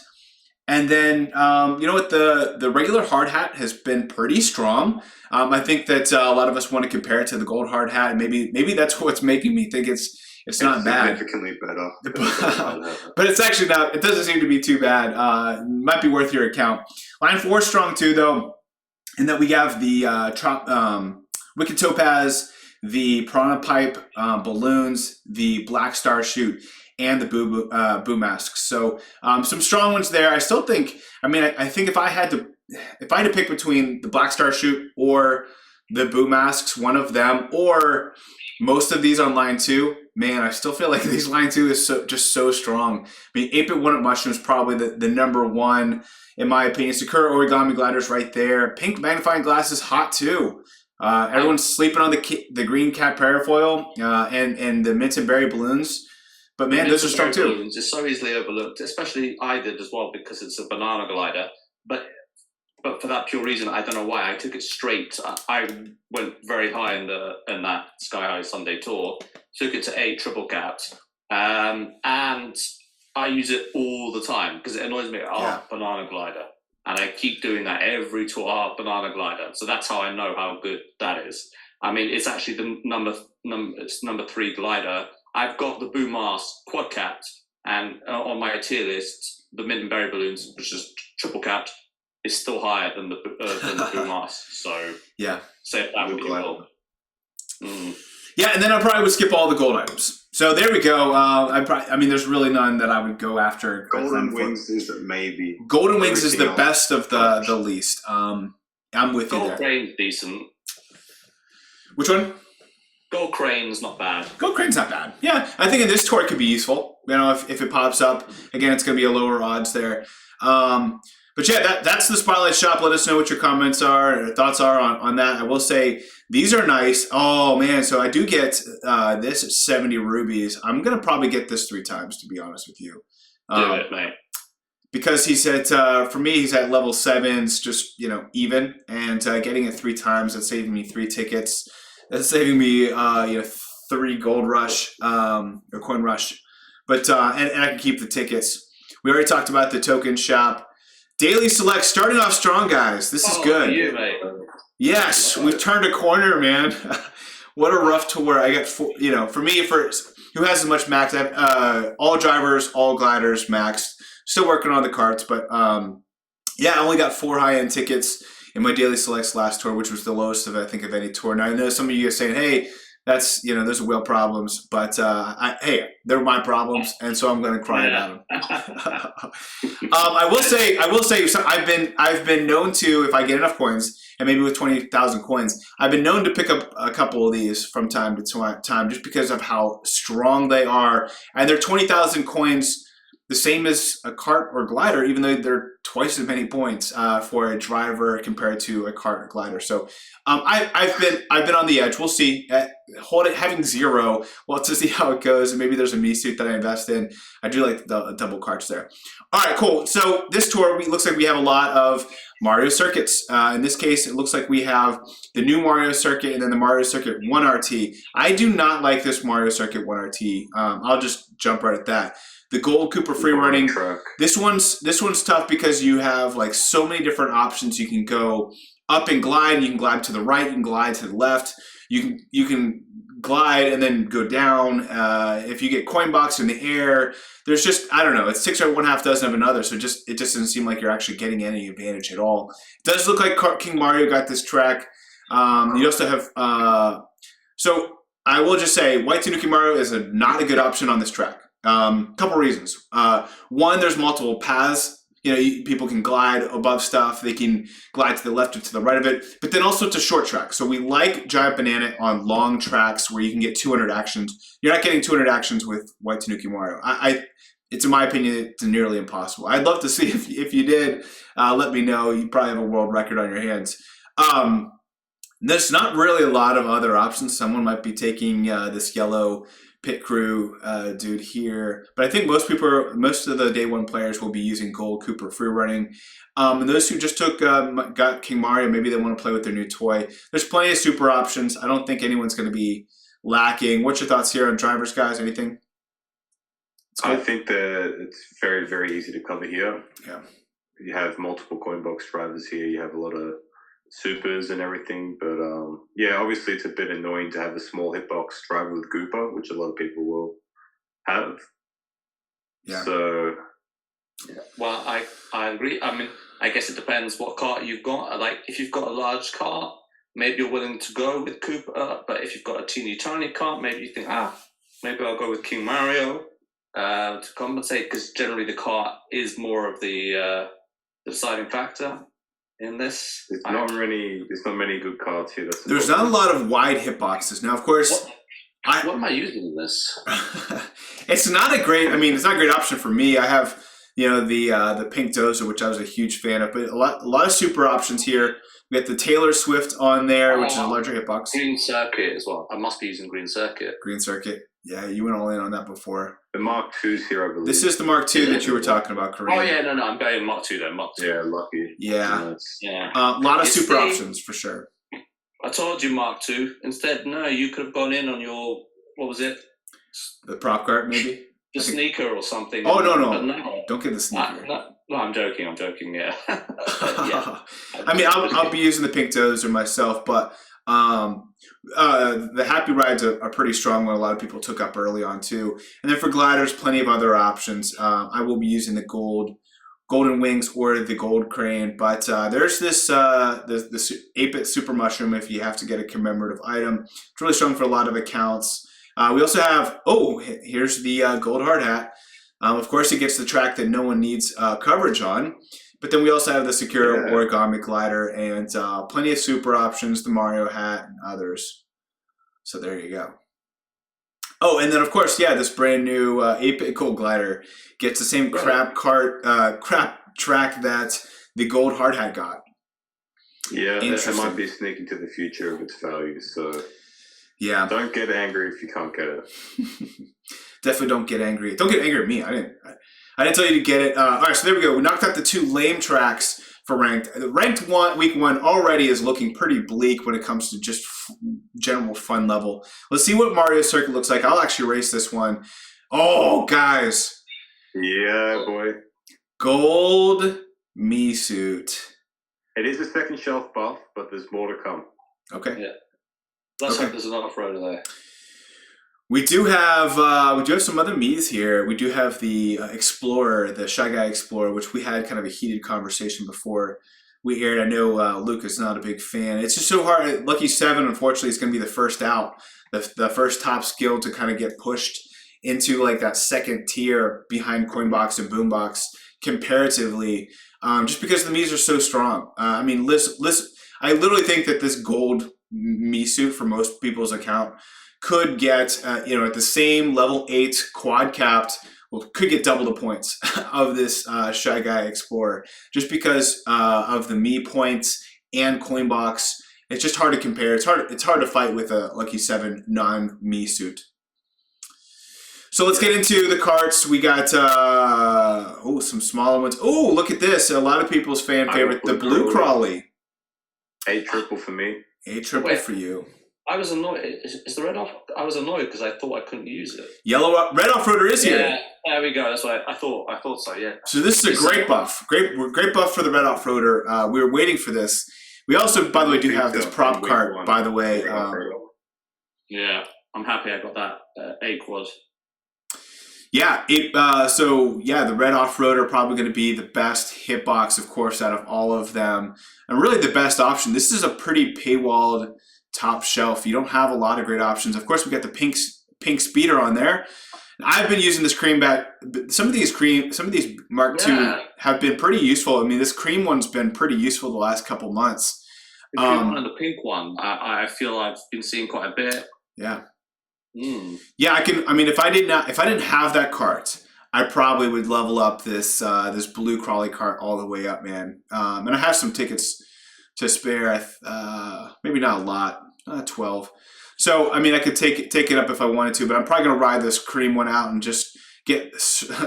And then, you know what? The regular hard hat has been pretty strong. I think that a lot of us want to compare it to the gold hard hat. And maybe that's what's making me think it's not bad. Significantly better. But it's actually not. It doesn't seem to be too bad. Might be worth your account. Line 4 is strong too, though. And then we have the Wicked Topaz, the Piranha Pipe balloons, the Black Star Shoot, and the Boo Masks. So some strong ones there. I still think. I think if I had to pick between the Black Star Shoot or the Boo Masks, one of them, or most of these on line 2, man, I still feel like these line 2 is just so strong. 8-bit 1-up mushroom is probably the number one in my opinion. Sakura Origami Glider's right there. Pink Magnifying Glass is hot too. Everyone's sleeping on the green cat parafoil and the mint and berry balloons. But man, those are strong too. Balloons is so easily overlooked, especially I did as well because it's a banana glider. But for that pure reason, I don't know why I took it straight. I went very high in that Sky High Sunday tour. Took it to 8 triple caps, and I use it all the time because it annoys me. Banana glider, and I keep doing that every tour. Banana glider. So that's how I know how good that is. It's actually the number 3 glider. I've got the Boo Mask quad capped, and on my tier list, the mint and berry balloons, which is triple capped, is still higher than the Boo Mask. So yeah, say that would be well. Yeah, and then I probably would skip all the gold items. So there we go. There's really none that I would go after. Golden Wings is maybe. Golden Wings is the best of the least. I'm with you there. Gold Crane's decent. Which one? Gold Crane's not bad. Gold Crane's not bad. Yeah, I think in this tour it could be useful. If it pops up. Again, it's going to be a lower odds there. But yeah, that's the Spotlight Shop. Let us know what your comments are or thoughts are on that. I will say these are nice. Oh man, so I do get this at 70 rubies. I'm gonna probably get this 3 times to be honest with you. Do it, mate. Because he's at for me, he's at level 7s, just even, and getting it 3 times. That's saving me 3 tickets. That's saving me 3 gold rush or coin rush. But and I can keep the tickets. We already talked about the token shop. Daily Select, starting off strong, guys. This is good. You, mate. Yes, we've turned a corner, man. What a rough tour. I got, for me, who has as much max? I have all drivers, all gliders maxed. Still working on the carts, but I only got 4 high-end tickets in my Daily Selects last tour, which was the lowest of any tour. Now I know some of you guys saying, "Hey, that's those are wheel problems," but hey, they're my problems, and so I'm going to cry about them. I will say, so I've been known to, if I get enough coins, and maybe with 20,000 coins, I've been known to pick up a couple of these from time to time, just because of how strong they are, and they're 20,000 coins. The same as a cart or glider, even though they're twice as many points for a driver compared to a cart or glider. So I've been on the edge. We'll see. Having 0, well, to see how it goes, and maybe there's a me suit that I invest in. I do like the double carts there. All right, cool. So this tour, looks like we have a lot of Mario circuits. In this case, it looks like we have the new Mario circuit and then the Mario Circuit 1RT. I do not like this Mario Circuit 1RT. I'll just jump right at that. The Gold Koopa Freerunning. This one's tough because you have like so many different options. You can go up and glide. You can glide to the right. You can glide to the left. You can glide and then go down. If you get coin box in the air, there's just, I don't know, it's 6 or 1/2 dozen of another. So it just doesn't seem like you're actually getting any advantage at all. It does look like King Mario got this track. You also have so I will just say White Tanuki Mario is not a good option on this track. Couple reasons. One, there's multiple paths. People can glide above stuff. They can glide to the left or to the right of it. But then also it's a short track. So we like Giant Banana on long tracks where you can get 200 actions. You're not getting 200 actions with White Tanuki Mario. It's in my opinion, it's nearly impossible. I'd love to see if you did. Let me know. You probably have a world record on your hands. There's not really a lot of other options. Someone might be taking this yellow pit crew dude here. But I think most of the day one players will be using gold Koopa Freerunning. And those who just got King Mario, maybe they want to play with their new toy. There's plenty of super options. I don't think anyone's going to be lacking. What's your thoughts here on drivers, guys? Anything? I think that it's very, very easy to cover here. Yeah. You have multiple coin box drivers here. You have a lot of supers and everything. But yeah, obviously it's a bit annoying to have a small hitbox driver with Koopa, which a lot of people will have. Yeah. So. Yeah. Well, I agree. I mean, I guess it depends what cart you've got. Like, if you've got a large cart, maybe you're willing to go with Koopa. But if you've got a teeny tiny cart, maybe you think, maybe I'll go with King Mario to compensate, because generally the cart is more of the deciding factor in this. There's not many good cards here. There's not a lot of wide hitboxes. Now, of course, what am I using in this? It's not a great option for me. I have, the pink dozer, which I was a huge fan of, but a lot of super options here. We got the Taylor Swift on there, which is a larger hitbox. Green Circuit as well. I must be using Green Circuit. Green Circuit. Yeah, you went all in on that before. The Mark II's here, I believe. This is the Mark II that you were talking about, Kareem. Oh, yeah, no, I'm going Mark II then. Mark II. Yeah, lucky. Yeah. Yeah. A lot of super options, for sure. I told you Mark II. Instead, no, you could have gone in on your, what was it? The prop cart, maybe? The sneaker or something. Oh, no. No. Don't get the sneaker. No, I'm joking, yeah. Yeah. I mean, I'll be using the pink dozer myself, but the Happy Rides are pretty strong one. A lot of people took up early on, too. And then for gliders, plenty of other options. I will be using the Golden Wings or the Gold Crane, but there's this 8-bit Super Mushroom if you have to get a commemorative item. It's really strong for a lot of accounts. We also have, here's the Gold Hard Hat. Of course, it gets the track that no one needs coverage on. But then we also have the Secure Origami Glider and plenty of super options, the Mario Hat and others. So there you go. Oh, and then of course, this brand new 8-bit Gold Glider gets the same crap track that the Gold Hard Hat got. Yeah, it might be sneaking to the future of its value, so yeah. Don't get angry if you can't get it. Definitely don't get angry. Don't get angry at me. I didn't tell you to get it. All right, so there we go. We knocked out the 2 lame tracks for ranked. Ranked week 1 already is looking pretty bleak when it comes to just general fun level. Let's see what Mario Circuit looks like. I'll actually race this one. Oh, guys. Yeah, boy. Gold me suit. It is a second shelf buff, but there's more to come. Okay. Yeah. Let's hope there's an off-roader there. We do have some other Miis here. We do have the Explorer, the Shy Guy Explorer, which we had kind of a heated conversation before we aired. I know Luke is not a big fan. It's just so hard. Lucky 7, unfortunately, is going to be the first out, the first top skill to kind of get pushed into like that second tier behind Coinbox and Boombox comparatively, just because the Miis are so strong. I mean, I literally think that this gold Mii suit for most people's account could get, at the same level 8 quad capped, could get double the points of this Shy Guy Explorer, just because of the Mii points and Coinbox. It's just hard to compare. It's hard to fight with a Lucky 7 non-Mii suit. So let's get into the carts. We got some smaller ones. Oh, look at this! A lot of people's fan favorite, the Blue Crawly. 8 triple for me. 8 triple for you. I was annoyed. Is the red off? I was annoyed because I thought I couldn't use it. Red off-roader is here. Yeah, there we go. That's what I thought. I thought so. Yeah. So this is a great buff. Great buff for the red off-roader. We were waiting for this. We also, by the way, do have this prop cart. By the way. Yeah, I'm happy I got that 8 quad. Yeah, the red off-roader probably going to be the best hitbox, of course, out of all of them, and really the best option. This is a pretty paywalled top shelf. You don't have a lot of great options. Of course, we got the pink speeder on there. I've been using this cream bat. Some of these Mark II have been pretty useful. I mean, this cream one's been pretty useful the last couple months. The cream one and the pink one, I feel I've been seeing quite a bit. Yeah. Yeah, if I didn't have that cart, I probably would level up this Blue Crawly cart all the way up, man. And I have some tickets to spare. Maybe not a lot, 12. So I mean, I could take it up if I wanted to, but I'm probably gonna ride this cream one out and just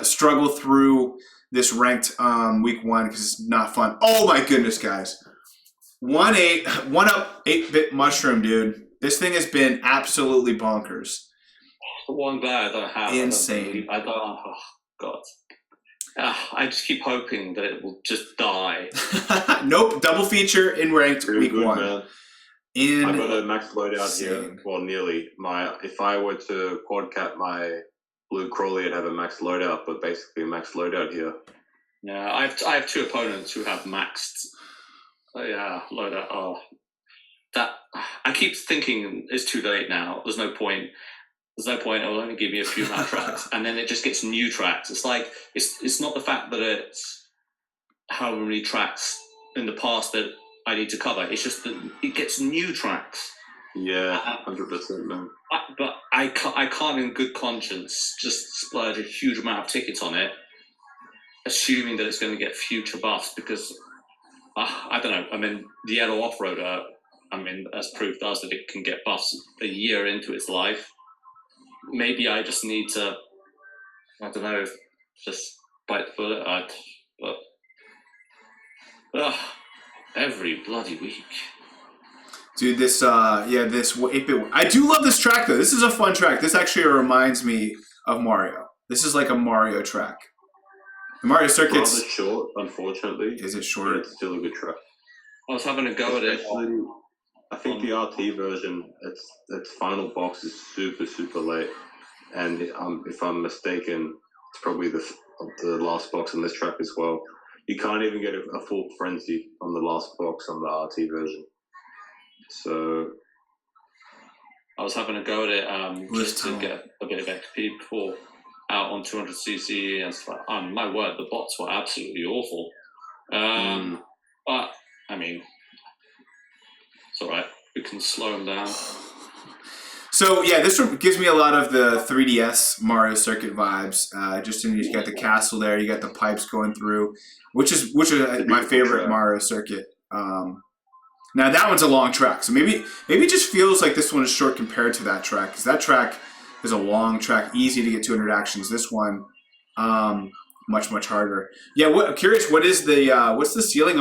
struggle through this ranked week 1 because it's not fun. Oh my goodness, guys! 1-up 8-bit mushroom, dude. This thing has been absolutely bonkers. The one guy I don't have. Insane. I don't. Oh God. I just keep hoping that it will just die. Nope, double feature in ranked week 1. Man. I got a max loadout here. Well, nearly. If I were to quad cap my blue crawley, I'd have a max loadout, but basically a max loadout here. Yeah, I have 2 opponents who have maxed. Loadout. Oh, that I keep thinking it's too late now. There's no point. It will only give me a few map tracks, and then it just gets new tracks. It's like it's not the fact that it's how many tracks in the past that I need to cover. It's just that it gets new tracks. Yeah, 100%, man. But I can't in good conscience just splurge a huge amount of tickets on it, assuming that it's going to get future buffs because I don't know. I mean, the yellow off-roader, as proof does that it can get buffs a year into its life. Maybe I just need to, I don't know, just bite the bullet. Every bloody week. Dude, this 8-bit. I do love this track though. This is a fun track. This actually reminds me of Mario. This is like a Mario track. The Mario Circuit's rather short, unfortunately. Is it short? It's still a good track. I was having a go at it. I think the RT version, its final box is super, super late. And if I'm mistaken, it's probably the last box on this track as well. You can't even get a full frenzy on the last box on the RT version. So I was having a go at it just to get a bit of XP before out on 200cc and stuff. My word, the bots were absolutely awful. But I mean, it's all right. We can slow them down. So yeah, this one gives me a lot of the 3DS Mario Circuit vibes. You got the castle there, you got the pipes going through, which is my favorite Mario Circuit. Now that one's a long track, so maybe it just feels like this one is short compared to that track because that track is a long track, easy to get 200 actions. This one, much harder. Yeah, I'm curious. What's the ceiling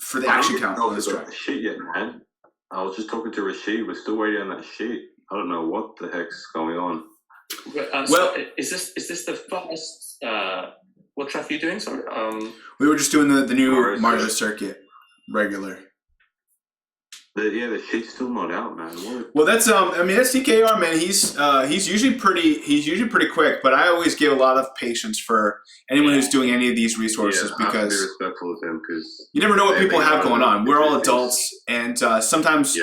for the action count on this track? Shit yet, man. I was just talking to Rashid. We're still waiting on that sheet. I don't know what the heck's going on. So is this the first? What track are you doing? Sorry. We were just doing the new Mario Circuit regular. The sheet's still not out, man. Well, that's that's DKR, man. He's usually pretty quick, but I always give a lot of patience for anyone who's doing any of these resources because I have to be respectful of him because you never know what people have going on. We're all adults, and sometimes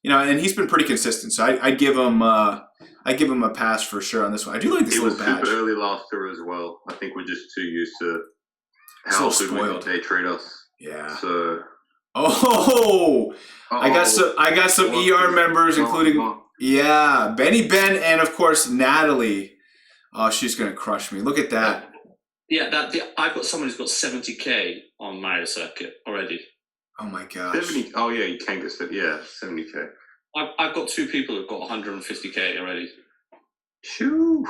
and he's been pretty consistent. So I give him a pass for sure on this one. I do like this little badge. It was super early last tour as well. I think we're just too used to how good they treat us. Yeah. So. I got some ER members, including Benny Ben, and of course Natalie. Oh, she's gonna crush me. Look at that. Yeah, I've got someone who's got 70k on Mario Circuit already. Oh my gosh. 70. Oh yeah, you can get 70k. I've got 2 people who've got 150k already. Shoo.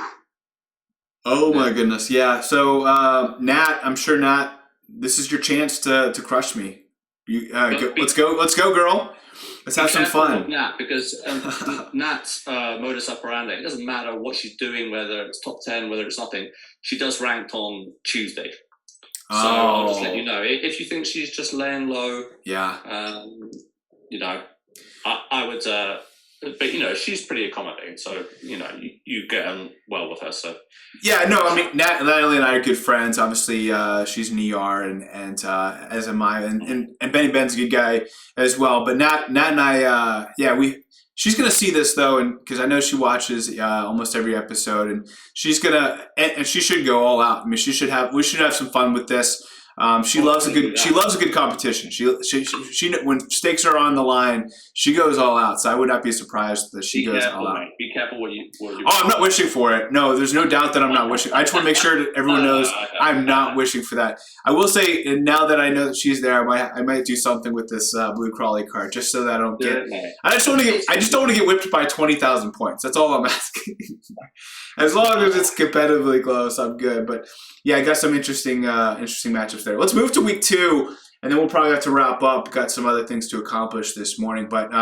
Oh my goodness, yeah. So Nat, I'm sure Nat, this is your chance to crush me. Let's go, girl. Let's have some fun. Nat, because Nat's modus operandi, it doesn't matter what she's doing, whether it's top 10, whether it's nothing. She does ranked on Tuesday. So I'll just let you know. If you think she's just laying low, I would. But she's pretty accommodating, so you get on well with her. So Natalie and I are good friends. Obviously, she's an ER, and as am I, and Benny Ben's a good guy as well. But Nat and I, she's gonna see this though, and because I know she watches almost every episode, and she's gonna and she should go all out. I mean, we should have some fun with this. She loves a good competition. She when stakes are on the line, she goes all out. So I would not be surprised that she goes all out. Mate. Be careful what you. I'm not wishing for it. No, there's no doubt that I'm not wishing. I just want to make sure that everyone knows I'm not wishing for that. I will say, and now that I know that she's there, I might do something with this blue crawly card just so that I don't get. I just don't want to get whipped by 20,000 points. That's all I'm asking. As long as it's competitively close, I'm good. But yeah, I got some interesting matchups there. Let's move to week 2, and then we'll probably have to wrap up. Got some other things to accomplish this morning, but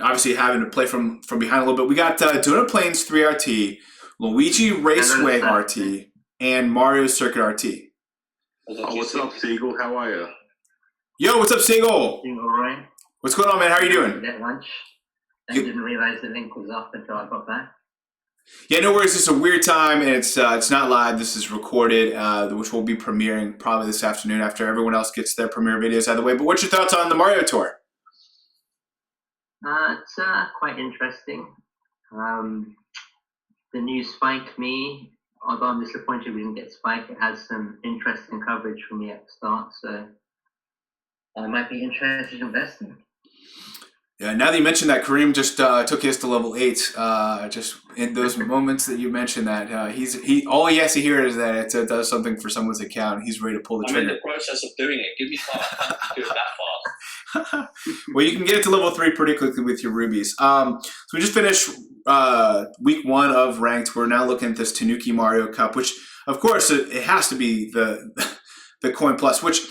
obviously having to play from behind a little bit. We got Donut Plains 3RT, Luigi Raceway RT, and Mario Circuit RT. What's up, Siegel? How are you? Yo, what's up, Siegel? Right. What's going on, man? How are you doing? At lunch. I didn't realize the link was up until I got back. Yeah, no worries. It's a weird time, and it's not live. This is recorded, which will be premiering probably this afternoon after everyone else gets their premiere videos out of the way. But what's your thoughts on the Mario Tour? It's quite interesting. The new Spike Me, although I'm disappointed we didn't get Spike, it has some interesting coverage for me at the start, so I might be interested in investing. Yeah, now that you mentioned that, Kareem just took his to level 8. Just in those moments that you mentioned that, all he has to hear is that it does something for someone's account. He's ready to pull the trigger. I'm in the process of doing it. Give me time. I can't do it that fast. Well, you can get it to level 3 pretty quickly with your rubies. So we just finished week 1 of ranked. We're now looking at this Tanuki Mario Cup, which of course it has to be the coin plus, which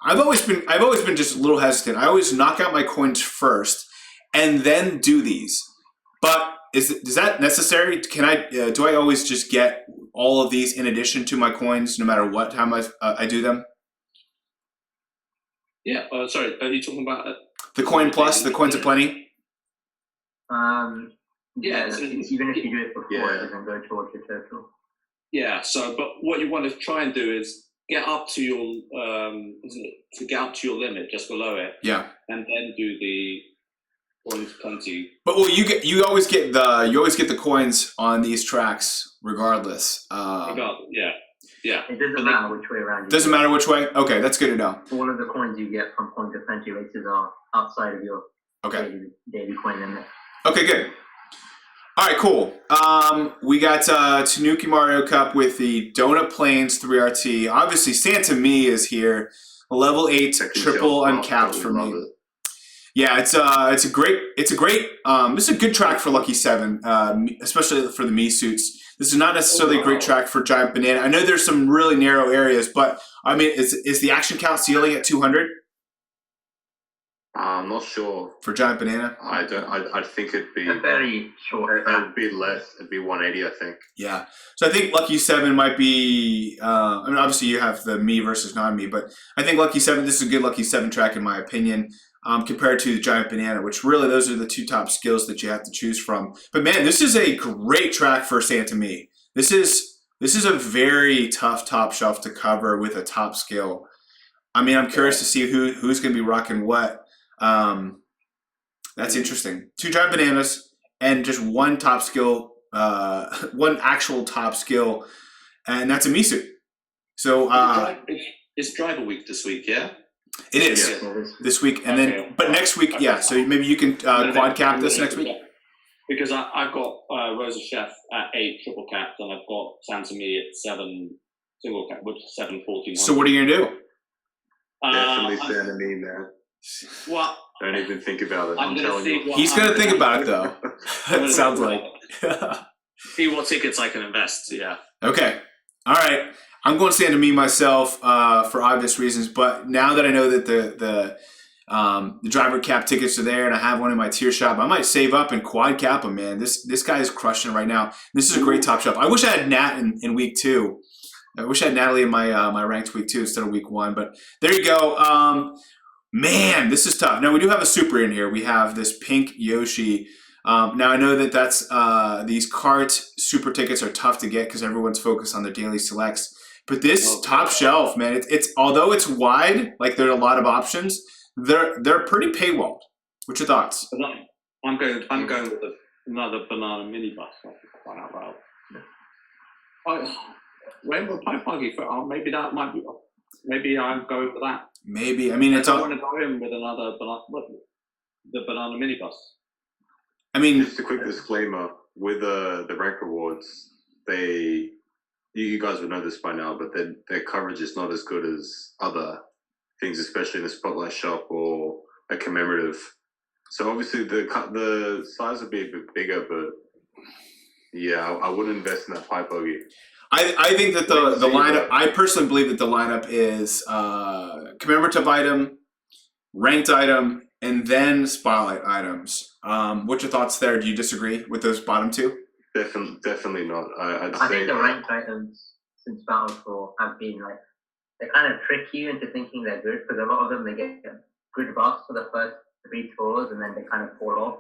I've always been just a little hesitant. I always knock out my coins first and then do these. But is that necessary? Can do I always just get all of these in addition to my coins, no matter what time I do them? Yeah. Sorry. Are you talking about the coin plus, the coins of plenty? Yeah. Even if you do it before, it doesn't go towards your total. Yeah. So, but what you want to try and do is get up to your limit, just below it. Yeah. And then do the coins plenty. But you always get the coins on these tracks regardless. Yeah. It doesn't matter which way around. Doesn't matter which way? Okay, that's good to know. All of the coins you get from coins of plenty races are outside of your daily coin limit. Okay, good. All right, cool. We got Tanuki Mario Cup with the Donut Plains 3RT. Obviously, Santa Me is here. Level 8 triple uncapped for me. Yeah, it's a great this is a good track for Lucky 7, especially for the Me suits. This is not necessarily a great track for Giant Banana. I know there's some really narrow areas, but I mean, is the action count ceiling at 200? I'm not sure. For Giant Banana? I think it'd be very short. It'd be less. It'd be 180, I think. Yeah. So I think Lucky 7 might be. I mean, obviously you have the Me versus non-Me, but I think Lucky 7. This is a good Lucky 7 track in my opinion. Compared to the Giant Banana, which really those are the 2 top skills that you have to choose from. But man, this is a great track for Santa Me. This is a very tough top shelf to cover with a top skill. I mean, I'm curious to see who's going to be rocking what. That's interesting. 2 Giant Bananas and just 1 top skill, 1 actual top skill, and that's a Me suit. So it's driver week this week, yeah. It is this week, and then but next week, yeah. So maybe you can quad cap this next week. Because I've got Rosa Chef at 8 triple caps, and I've got Santa Me at 7 single cap, which is 714. So what are you gonna do? Definitely Santa Me, man. What? Don't even think about it. I'm telling you. He's gonna think about it though. It sounds like. See what tickets I can invest. Yeah. Okay. All right. I'm going to Santa Me myself for obvious reasons, but now that I know that the driver cap tickets are there and I have one in my tier shop, I might save up and quad cap them, man. This guy is crushing right now. This is a great top shelf. I wish I had Nat in week 2. I wish I had Natalie in my ranked week 2 instead of week 1, but there you go. Man, this is tough. Now we do have a super in here. We have this pink Yoshi. Now I know that's these Kart super tickets are tough to get because everyone's focused on their daily selects. But this top shelf, man, it's although it's wide, like there's a lot of options, they're pretty paywalled. What's your thoughts? I'm going with another banana minibus. Quite out loud. When will Pipe Buggy? Maybe that might be. maybe I'm going for that. Maybe. I mean, it's I all. want to go in with another the banana minibus. I mean, Just a quick disclaimer with the rank rewards, you guys would know this by now, but their coverage is not as good as other things, especially in a spotlight shop or a commemorative. So obviously the size would be a bit bigger, but yeah, I wouldn't invest in that pipe bogey. I think that the lineup. I personally believe that the lineup is commemorative item, ranked item, and then spotlight items. What's your thoughts there? Do you disagree with those bottom two? Definitely not. I think the ranked items since Battle Tour have been like, they kind of trick you into thinking they're good, because a lot of them they get good buffs for the first 3 tours and then they kind of fall off.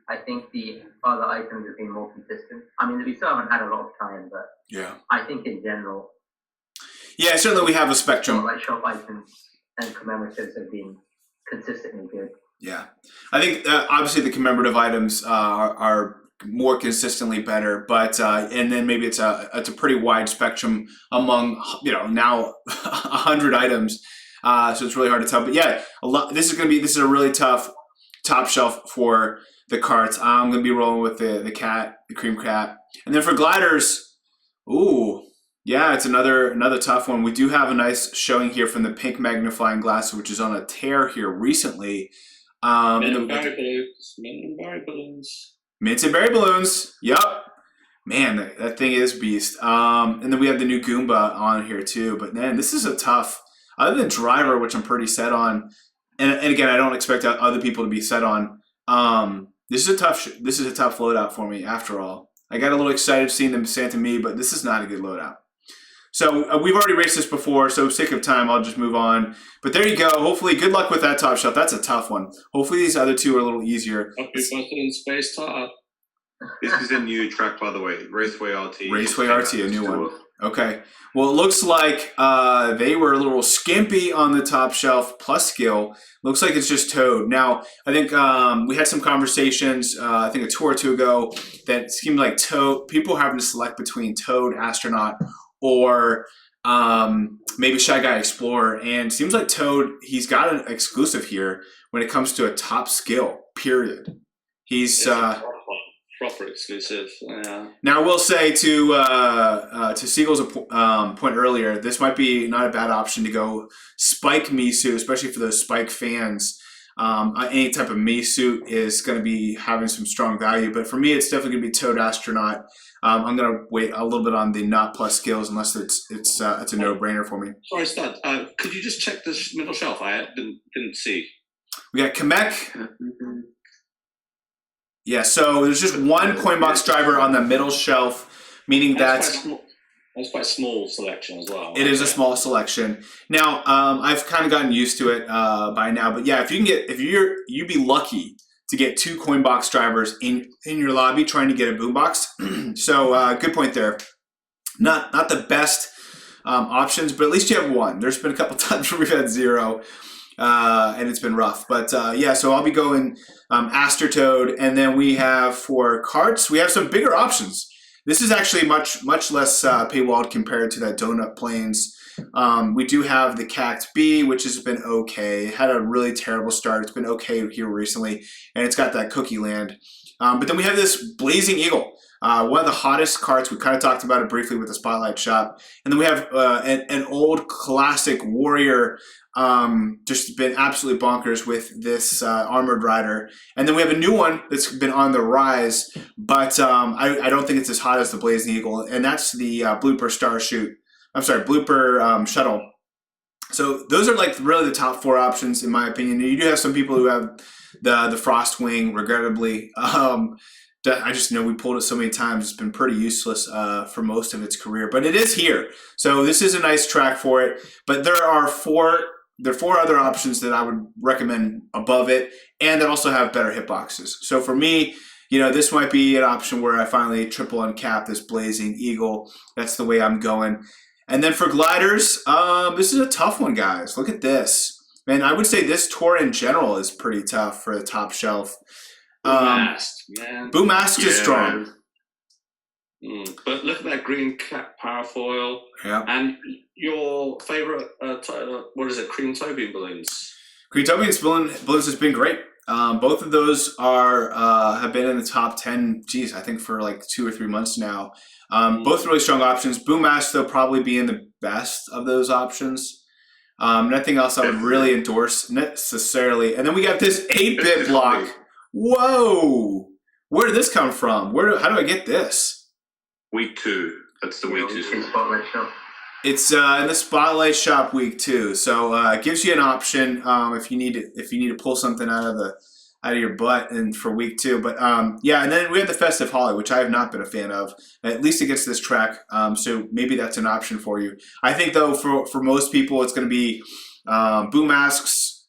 I think the other items have been more consistent. I mean, we still haven't had a lot of time, but Yeah. I think in general, Yeah, certainly we have a spectrum. like shop items and commemoratives have been consistently good. Yeah, I think obviously the commemorative items are more consistently better, but and then maybe it's a pretty wide spectrum among now 100 items, so it's really hard to tell. But yeah, this is a really tough top shelf for the carts. I'm gonna be rolling with the cream cat, and then for gliders, ooh. Yeah, it's another tough one. We do have a nice showing here from the pink magnifying glass, which is on a tear here recently. Mint and berry balloons. Mint and berry balloons. Yep. Man, that thing is beast. And then we have the new Goomba on here too. But man, this is a tough. Other than driver, which I'm pretty set on, and again, I don't expect other people to be set on. This is a tough loadout for me. After all, I got a little excited seeing them Santa Me, but this is not a good loadout. So we've already raced this before, so sake of time, I'll just move on. But there you go. Hopefully, good luck with that top shelf. That's a tough one. Hopefully, these other two are a little easier. In space top. This is a new track, by the way. Raceway RT. Raceway RT, a new one. Okay. Well, it looks like they were a little skimpy on the top shelf plus skill. Looks like it's just Toad. Now, I think we had some conversations, I think a tour or two ago, that seemed like Toad, people having to select between Toad, Astronaut, or maybe Shy Guy Explorer. And it seems like Toad, he's got an exclusive here when it comes to a top skill, period. He's proper exclusive. Yeah. Now I will say to Siegel's point earlier, this might be not a bad option to go Spike Me suit, especially for those Spike fans. Any type of Me suit is going to be having some strong value, but for me, it's definitely going to be Toad Astronaut. I'm going to wait a little bit on the not plus skills unless it's a no-brainer for me. Sorry, Stud. Could you just check this middle shelf? I didn't see. We got Kamek. Yeah, so there's just one coin box driver on the middle shelf, meaning that's quite a small selection as well. It is a small selection. Now, I've kind of gotten used to it by now, but yeah, you'd be lucky to get 2 coin box drivers in your lobby trying to get a boombox. So good point there. Not the best options, but at least you have one. There's been a couple times where we've had 0. And it's been rough, but yeah. So I'll be going Aster Toad, and then we have for carts, we have some bigger options. This is actually much less paywalled compared to that Donut Plains. We do have the Cact B, which has been okay. It had a really terrible start. It's been okay here recently, and it's got that Cookie Land. But then we have this Blazing Eagle. One of the hottest carts. We kind of talked about it briefly with the Spotlight Shop. And then we have an old classic Warrior, just been absolutely bonkers with this Armored Rider. And then we have a new one that's been on the rise, but I don't think it's as hot as the Blazing Eagle. And that's the Blooper Shuttle. So those are like really the top 4 options in my opinion. You do have some people who have the Frostwing, regrettably. I just know we pulled it so many times. It's been pretty useless for most of its career, but it is here. So this is a nice track for it. But there are 4 other options that I would recommend above it, and that also have better hitboxes. So for me, this might be an option where I finally triple uncap this Blazing Eagle. That's the way I'm going. And then for gliders, this is a tough one, guys. Look at this. Man, I would say this tour in general is pretty tough for the top shelf. Boom Mask, man. Boom Mask is strong. But look at that green cap parafoil. Yeah. And your favorite, what is it, cream toe beam balloons? Green toe beam balloons has been great. Both of those are have been in the top 10. Geez, I think for like 2 or 3 months now. Both really strong options. Boom Mask though probably being the best of those options. Nothing else I would really endorse necessarily. And then we got this 8-bit block. Whoa! Where did this come from? How do I get this? Week 2. That's the week 2. Spotlight Shop. It's in the Spotlight Shop week 2, so it gives you an option if you need to pull something out of your butt and for week 2. But yeah, and then we have the Festive Holly, which I have not been a fan of, at least against this track. So maybe that's an option for you. I think though for most people it's going to be Boom Masks,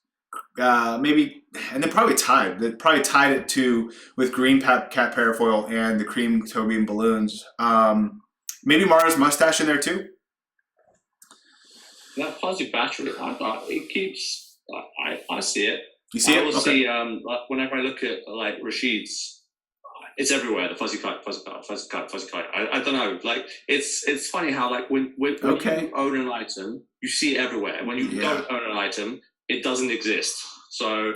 maybe, and then probably tied. They probably tied it with green cat parafoil and the cream toe beam balloons. Maybe Mario's mustache in there too. That fuzzy battery, I thought it keeps. I see it. You see it? I will Okay. see. Whenever I look at like Rashid's, it's everywhere. The fuzzy kite. I don't know. Like it's funny how like when Okay. you own an item, you see it everywhere. When you don't own an item, it doesn't exist. So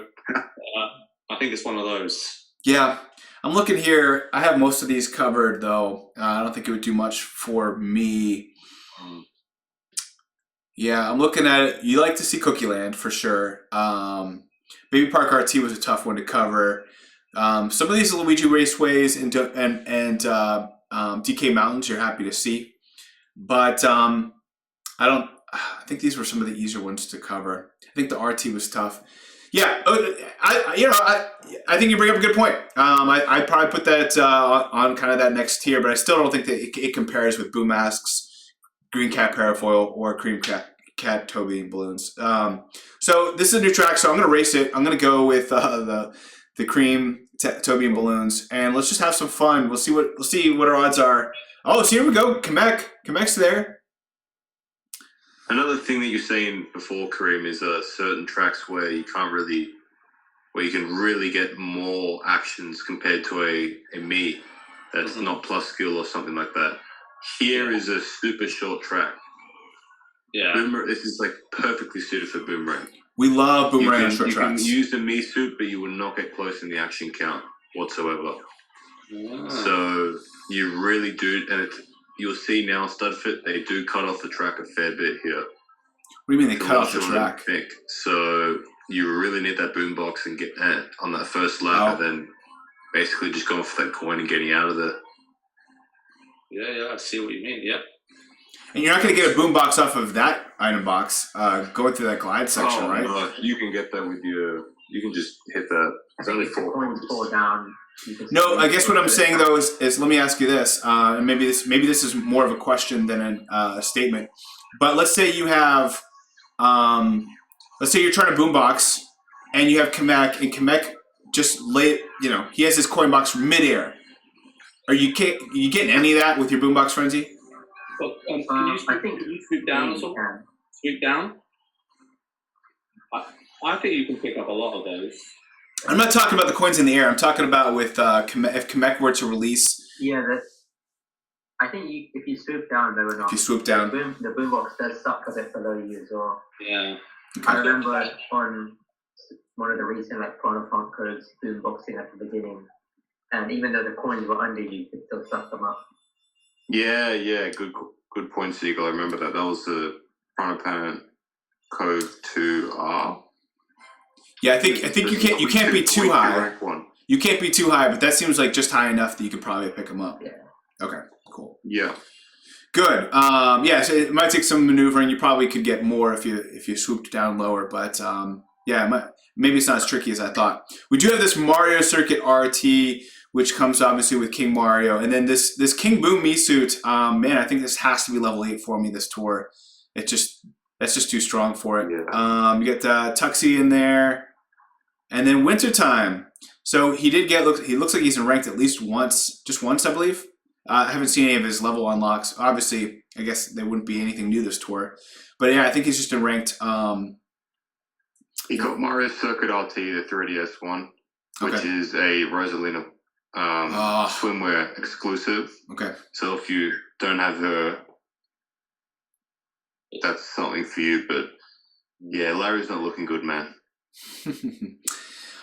I think it's one of those. Yeah, I'm looking here. I have most of these covered though. I don't think it would do much for me. Yeah, I'm looking at it. You like to see Cookie Land for sure. Baby Park RT was a tough one to cover. Some of these Luigi Raceways and DK Mountains you're happy to see, but I think these were some of the easier ones to cover. I think the RT was tough. Yeah, I think you bring up a good point. I'd probably put that on kind of that next tier, but I still don't think that it compares with Boom Masks, green cat parafoil, or cream cat toe beam balloons. So this is a new track, so I'm going to race it. I'm going to go with the cream toe beam balloons, and let's just have some fun. We'll see what our odds are. Oh, so here we go. Kamek's there. Another thing that you're saying before, Kareem, is certain tracks where you can really get more actions compared to a me that's not plus skill or something like that. Here is a super short track. Yeah. This is like perfectly suited for Boomerang. We love Boomerang on short you tracks. can use the me suit, but you will not get close in the action count whatsoever. Yeah. So you really do, and you'll see now StudFit, they do cut off the track a fair bit here. What do you mean they cut off the track? So you really need that boombox and get on that first lap, and then basically just going for that coin and getting out of there. Yeah, I see what you mean. Yeah. And you're not going to get a boombox off of that item box going through that glide section, right? No, you can get that with you can just hit that. It's only 4 coins fall down. No, I guess what I'm saying though is let me ask you this, and maybe this is more of a question than a statement. But let's say you have, let's say you're trying to boombox, and you have Kamek, and Kamek just he has his coin box midair. Are you getting any of that with your boombox frenzy? Well, can you sweep down or something? Sweep down? I think you can pick up a lot of those. I'm not talking about the coins in the air. I'm talking about with if Kamek were to release. Yeah, I think if you swoop down, they were not. If you swoop down, the boombox does suck a bit below you as well. Yeah. Okay. I remember on one of the recent Chrono Funk codes boomboxing at the beginning, and even though the coins were under you could still suck them up. Yeah, good point, Siegel. I remember that. That was the Chronopan Code 2R. Yeah, I think you can't be too high. You can't be too high, but that seems like just high enough that you could probably pick them up. Yeah. Okay, cool. Yeah. Good. So it might take some maneuvering. You probably could get more if you swooped down lower, but maybe it's not as tricky as I thought. We do have this Mario Circuit RT, which comes obviously with King Mario, and then this King Boom Me suit. Man, I think this has to be level 8 for me this tour. That's just too strong for it. Yeah. You get Tuxie in there, and then Wintertime. So he looks like he's ranked at least just once, I believe. I haven't seen any of his level unlocks. Obviously, I guess there wouldn't be anything new this tour, but yeah, I think he's just been ranked. He got Mario Circuit RT, the 3DS one, which is a Rosalina swimwear exclusive. Okay. So if you don't have her, that's something for you. But yeah, Larry's not looking good, man.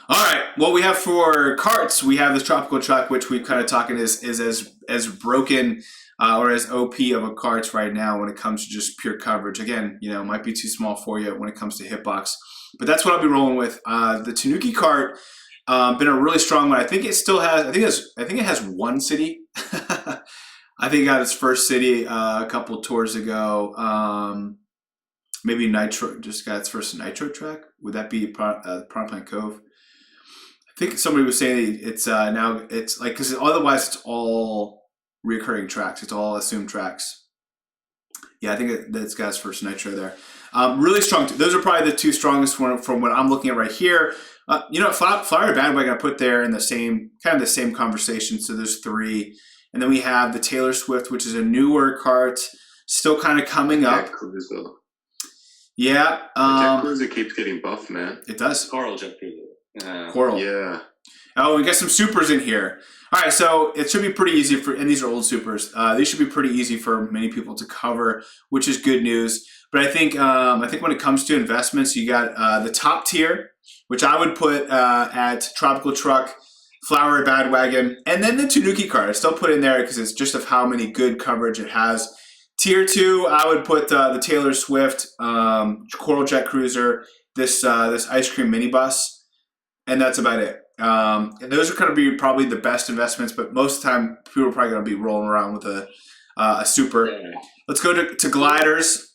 All right. What we have for carts, we have this tropical truck, which we've kind of talking is as broken or as OP of a carts right now when it comes to just pure coverage. Again, it might be too small for you when it comes to hitbox, but that's what I'll be rolling with. The Tanuki cart, been a really strong one. I think it still has. I think it has one city. I think it got its first city a couple tours ago. Maybe Nitro just got its first Nitro track. Would that be Plant Cove? I think somebody was saying it's now it's like, because otherwise it's all reoccurring tracks. It's all assumed tracks. Yeah, I think that's got its first Nitro there. Really strong. Those are probably the two strongest from what I'm looking at right here. Flower Bandwagon I put there in the same conversation. So there's three, and then we have the Taylor Swift, which is a newer cart, still kind of coming up. Cruiser. Yeah, Jet Cruiser keeps getting buffed, man. It does. Coral Jet Cruiser. Coral. Yeah. Oh, we got some supers in here. All right, so it should be pretty easy and these are old supers. These should be pretty easy for many people to cover, which is good news. But I think when it comes to investments, you got the top tier, which I would put at Tropical Truck, Flower Bandwagon, and then the Tanuki card. I still put in there because it's just of how many good coverage it has. Tier 2, I would put the Taylor Swift, Coral Jet Cruiser, this ice cream minibus, and that's about it. And those are going to be probably the best investments, but most of the time people are probably going to be rolling around with a super. Yeah. Let's go to gliders.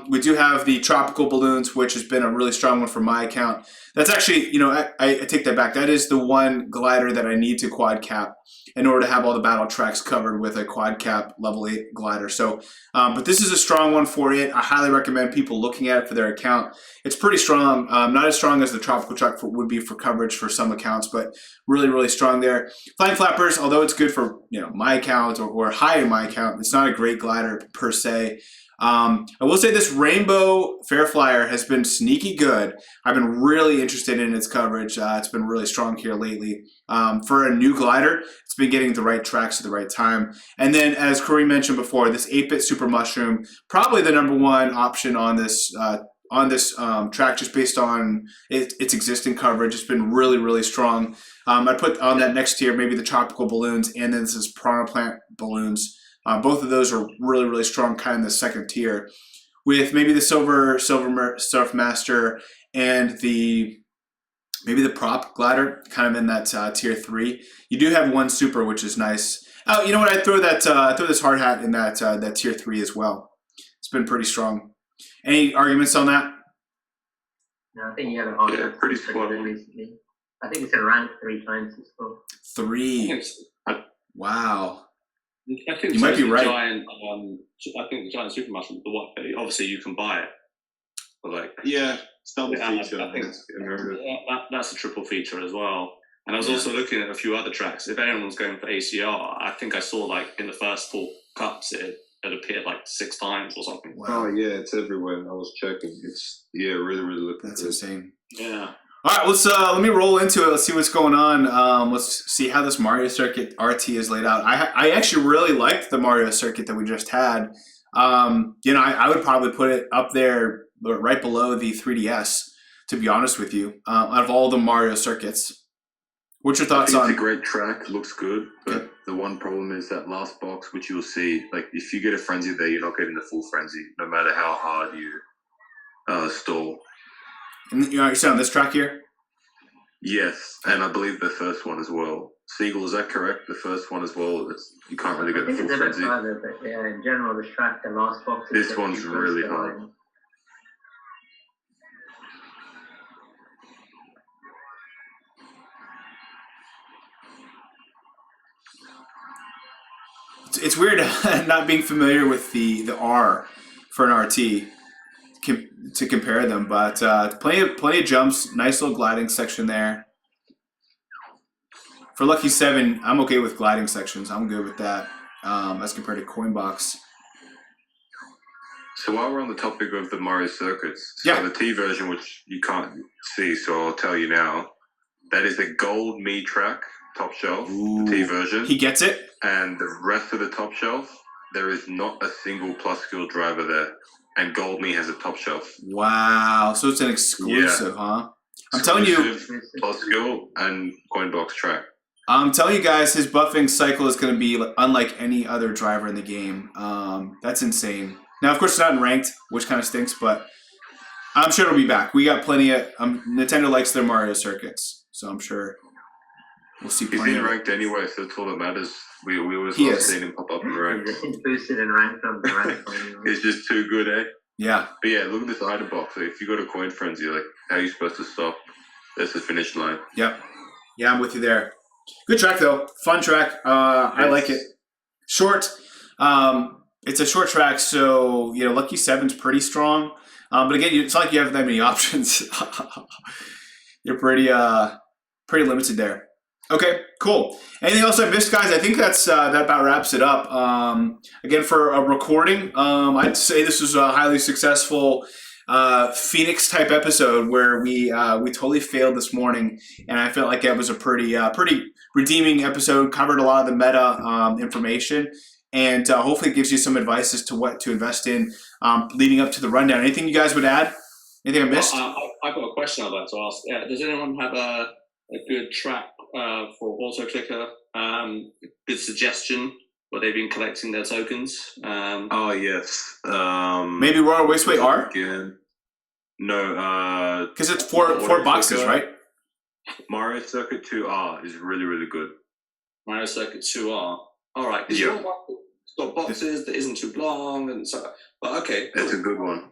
We do have the tropical balloons, which has been a really strong one for my account. That's actually, I take that back. That is the one glider that I need to quad cap in order to have all the battle tracks covered with a quad cap level 8 glider. So, but this is a strong one for it. I highly recommend people looking at it for their account. It's pretty strong. Not as strong as the tropical truck would be for coverage for some accounts, but really, really strong there. Flying flappers, although it's good for my account or high in my account, it's not a great glider per se. I will say this Rainbow Fair Flyer has been sneaky good. I've been really interested in its coverage. It's been really strong here lately. For a new glider, it's been getting the right tracks at the right time. And then, as Corey mentioned before, this 8-bit Super Mushroom, probably the number one option on this track, just based on its existing coverage. It's been really, really strong. I put on that next tier maybe the tropical balloons, and then this is Piranha Plant balloons. Both of those are really, really strong, kind of in the second tier, with maybe the Silver Surfmaster and maybe the prop glider, kind of in that tier 3. You do have one super, which is nice. Oh, you know what? I throw this hard hat in that tier 3 as well. It's been pretty strong. Any arguments on that? No, I think you have a hard hat. Yeah, pretty spot on. Recently. I think it's been ranked 3 times this fall. 3. Wow. I think you might be right. I think the giant super mushroom, the one, obviously you can buy it, but it's double feature. I think that's a triple feature as well. And I was also looking at a few other tracks. If anyone's going for ACR, I think I saw in the first 4 cups it appeared 6 times or something. Wow. Oh yeah, it's everywhere. I was checking. It's really, really looking. That's good. insane. Yeah. All right, let me roll into it. Let's see what's going on. Let's see how this Mario Circuit RT is laid out. I actually really liked the Mario Circuit that we just had. I would probably put it up there, right below the 3DS, to be honest with you, out of all the Mario Circuits. What's your thoughts on? It's a great track, looks good, but the one problem is that last box, which you'll see, if you get a frenzy there, you're not getting the full frenzy, no matter how hard you stall. And you're saying on this track here? Yes, and I believe the first one as well. Siegel, is that correct? The first one as well? You can't really get the full frenzy. But yeah, in general, the track, the last box. This one's really hard. It's weird not being familiar with the R for an RT. To compare them, but plenty of jumps, nice little gliding section there. For Lucky 7, I'm okay with gliding sections. I'm good with that as compared to Coinbox. So while we're on the topic of the Mario Circuits, the T version, which you can't see, so I'll tell you now, that is a gold Mii track top shelf, Ooh. the T version, He gets it. and the rest of the top shelf, there is not a single plus skill driver there. And Gold Me has a top shelf. Wow. So it's an exclusive, huh? I'm telling you, plus skill and coin box track. I'm telling you guys, his buffing cycle is going to be unlike any other driver in the game. That's insane. Now, of course, it's not in ranked, which kind of stinks, but I'm sure it'll be back. We got plenty of Nintendo likes their Mario circuits, so I'm sure we'll see He's plenty in of it. ranked anyway, so that's all that matters. We always He love is. seeing him pop up in ranked. He's boosted in rank from the rank. He's just too good, eh? Yeah. But yeah, look at this item box. If you go to Coin Frenzy, like, how are you supposed to stop? That's the finish line. Yep. Yeah, I'm with you there. Good track though. Fun track. I like it. Short. It's a short track, so Lucky 7's pretty strong. But again, it's not like you have that many options. You're pretty limited there. Okay, cool. Anything else I missed, guys? I think that about wraps it up. Again, for a recording, I'd say this was a highly successful Phoenix type episode where we totally failed this morning, and I felt like it was a pretty redeeming episode. Covered a lot of the meta information, and hopefully it gives you some advice as to what to invest in leading up to the rundown. Anything you guys would add? Anything I missed? I've got a question I'd like to ask. Does anyone have a good track for Auto Clicker? Good suggestion where they've been collecting their tokens? Oh, yes. Maybe Royal Raceway R? Again. No. Because it's four boxes, Clicker. right? Mario Circuit 2R is really, really good. Mario Circuit 2R. All right. Because Yeah. it's got boxes that isn't too long, and so. But okay. That's a good one.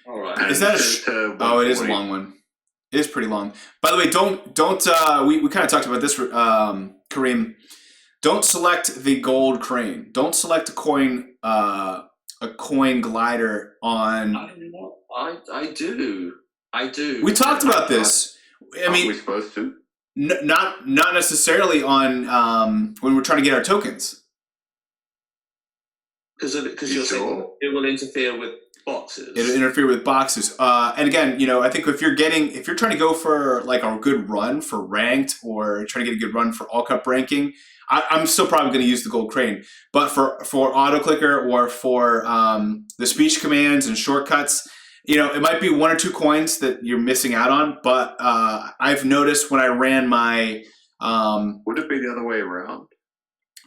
All right. And Is that it is a long one. It is pretty long. By the way, don't we kind of talked about this, Kareem. Don't select the gold crane. Don't select a coin glider on. I don't know. I do. We talked about this. I Aren't mean, we supposed to? not necessarily on when we're trying to get our tokens. Because You you're sure? saying it will interfere with boxes. It'll interfere with boxes. And again, I think if you're trying to go for like a good run for ranked or trying to get a good run for all cup ranking, I'm still probably going to use the gold crane. But for auto clicker or for the speech commands and shortcuts, it might be one or two coins that you're missing out on. But I've noticed when I ran my Would it be the other way around?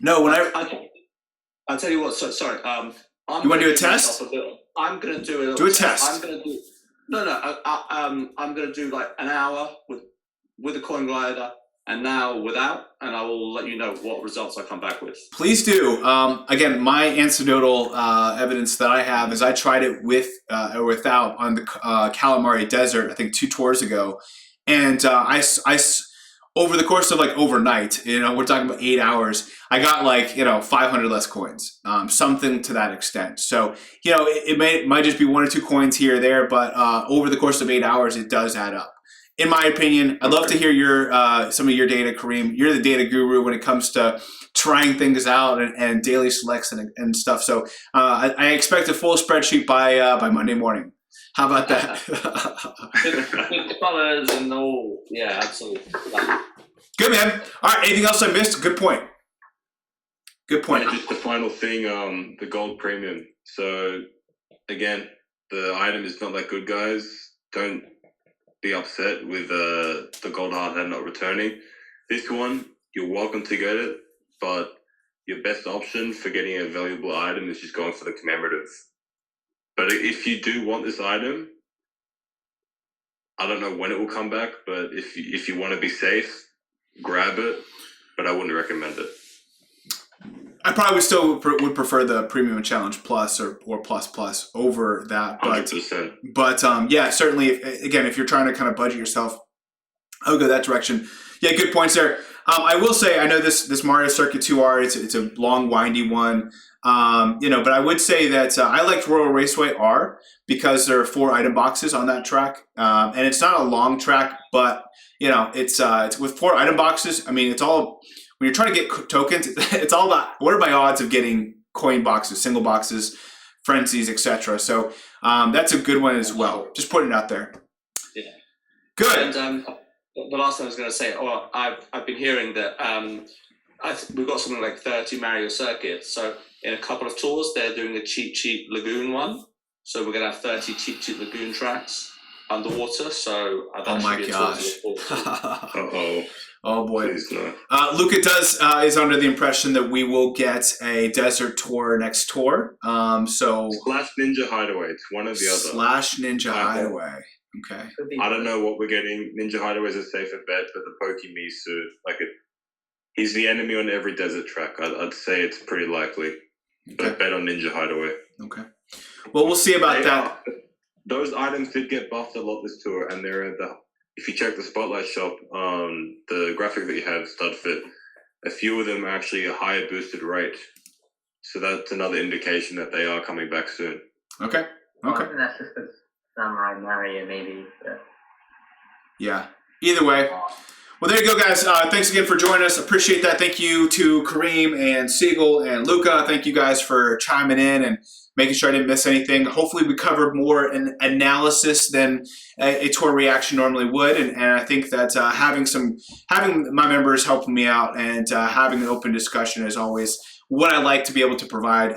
no, when I'll tell you what. Sorry. You wanna do a test? I'm going to do a little Do a test. I'm going to do. No. I'm going to do like an hour with a coin glider, and now without, and I will let you know what results I come back with. Please do. Again, my anecdotal evidence that I have is I tried it with or without on the Calamari Desert, I think 2 tours ago. And I over the course of like overnight, we're talking about 8 hours, I got like, 500 less coins, something to that extent. So, it might just be 1 or 2 coins here or there, but over the course of 8 hours, it does add up. In my opinion, I'd love to hear your some of your data, Kareem. You're the data guru when it comes to trying things out and daily selects and stuff. So I expect a full spreadsheet by Monday morning. How about that? With colors and all. Yeah, absolutely. Good, man. All right, anything else I missed? Good point. Good point. And just the final thing, the gold premium. So again, the item is not that good, guys. Don't be upset with the gold hard hat not returning. This one, you're welcome to get it, but your best option for getting a valuable item is just going for the commemorative. But if you do want this item, I don't know when it will come back, but if you want to be safe, grab it, but I wouldn't recommend it. I probably still would prefer the Premium Challenge Plus or Plus over that. 100%. But yeah, certainly, if you're trying to kind of budget yourself, I would go that direction. Yeah, good points there. I will say, I know this Mario Circuit 2R, it's a long, windy one. But I would say that I liked Royal Raceway R because there are 4 item boxes on that track. And it's not a long track, but it's with 4 item boxes. I mean, it's all, when you're trying to get tokens, it's all about what are my odds of getting coin boxes, single boxes, frenzies, etc. So that's a good one as well. Just putting it out there. Yeah. Good. And the last thing I was going to say, I've been hearing that we've got something like 30 Mario circuits. So in a couple of tours, they're doing a cheap lagoon one. So we're going to have 30 cheap lagoon tracks underwater. So that Oh should my be a gosh. tour to look forward to. Uh-oh. Oh boy. Please no. Luca is under the impression that we will get a desert tour next tour. So Slash Ninja Hideaway. It's one or the other. Slash Ninja Hideaway. Okay. I don't know what we're getting. Ninja Hideaway is a safer bet, but the Pokemisu, he's the enemy on every desert track. I'd say it's pretty likely. But bet on Ninja Hideaway. Okay. Well, we'll see about that. Those items did get buffed a lot this tour, and they're at if you check the Spotlight shop, the graphic that you have, StudFit, a few of them are actually a higher boosted rate. So that's another indication that they are coming back soon. Okay. Well, I think that's just because Samurai Mario, maybe. But... Yeah. Either way. Well, there you go, guys. Thanks again for joining us. Appreciate that. Thank you to Kareem and Siegel and Luca. Thank you guys for chiming in and making sure I didn't miss anything. Hopefully we covered more an analysis than a tour reaction normally would. And I think that having my members helping me out and having an open discussion is always what I like to be able to provide,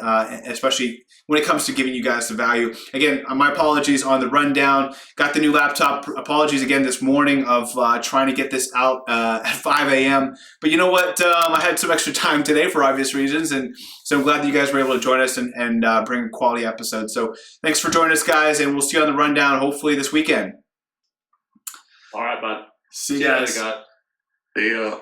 especially when it comes to giving you guys the value. Again, my apologies on the rundown. Got the new laptop. Apologies again this morning of trying to get this out at 5 a.m. But you know what? I had some extra time today for obvious reasons. And so I'm glad that you guys were able to join us and bring a quality episode. So thanks for joining us, guys. And we'll see you on the rundown hopefully this weekend. All right, bud. See you guys. See ya.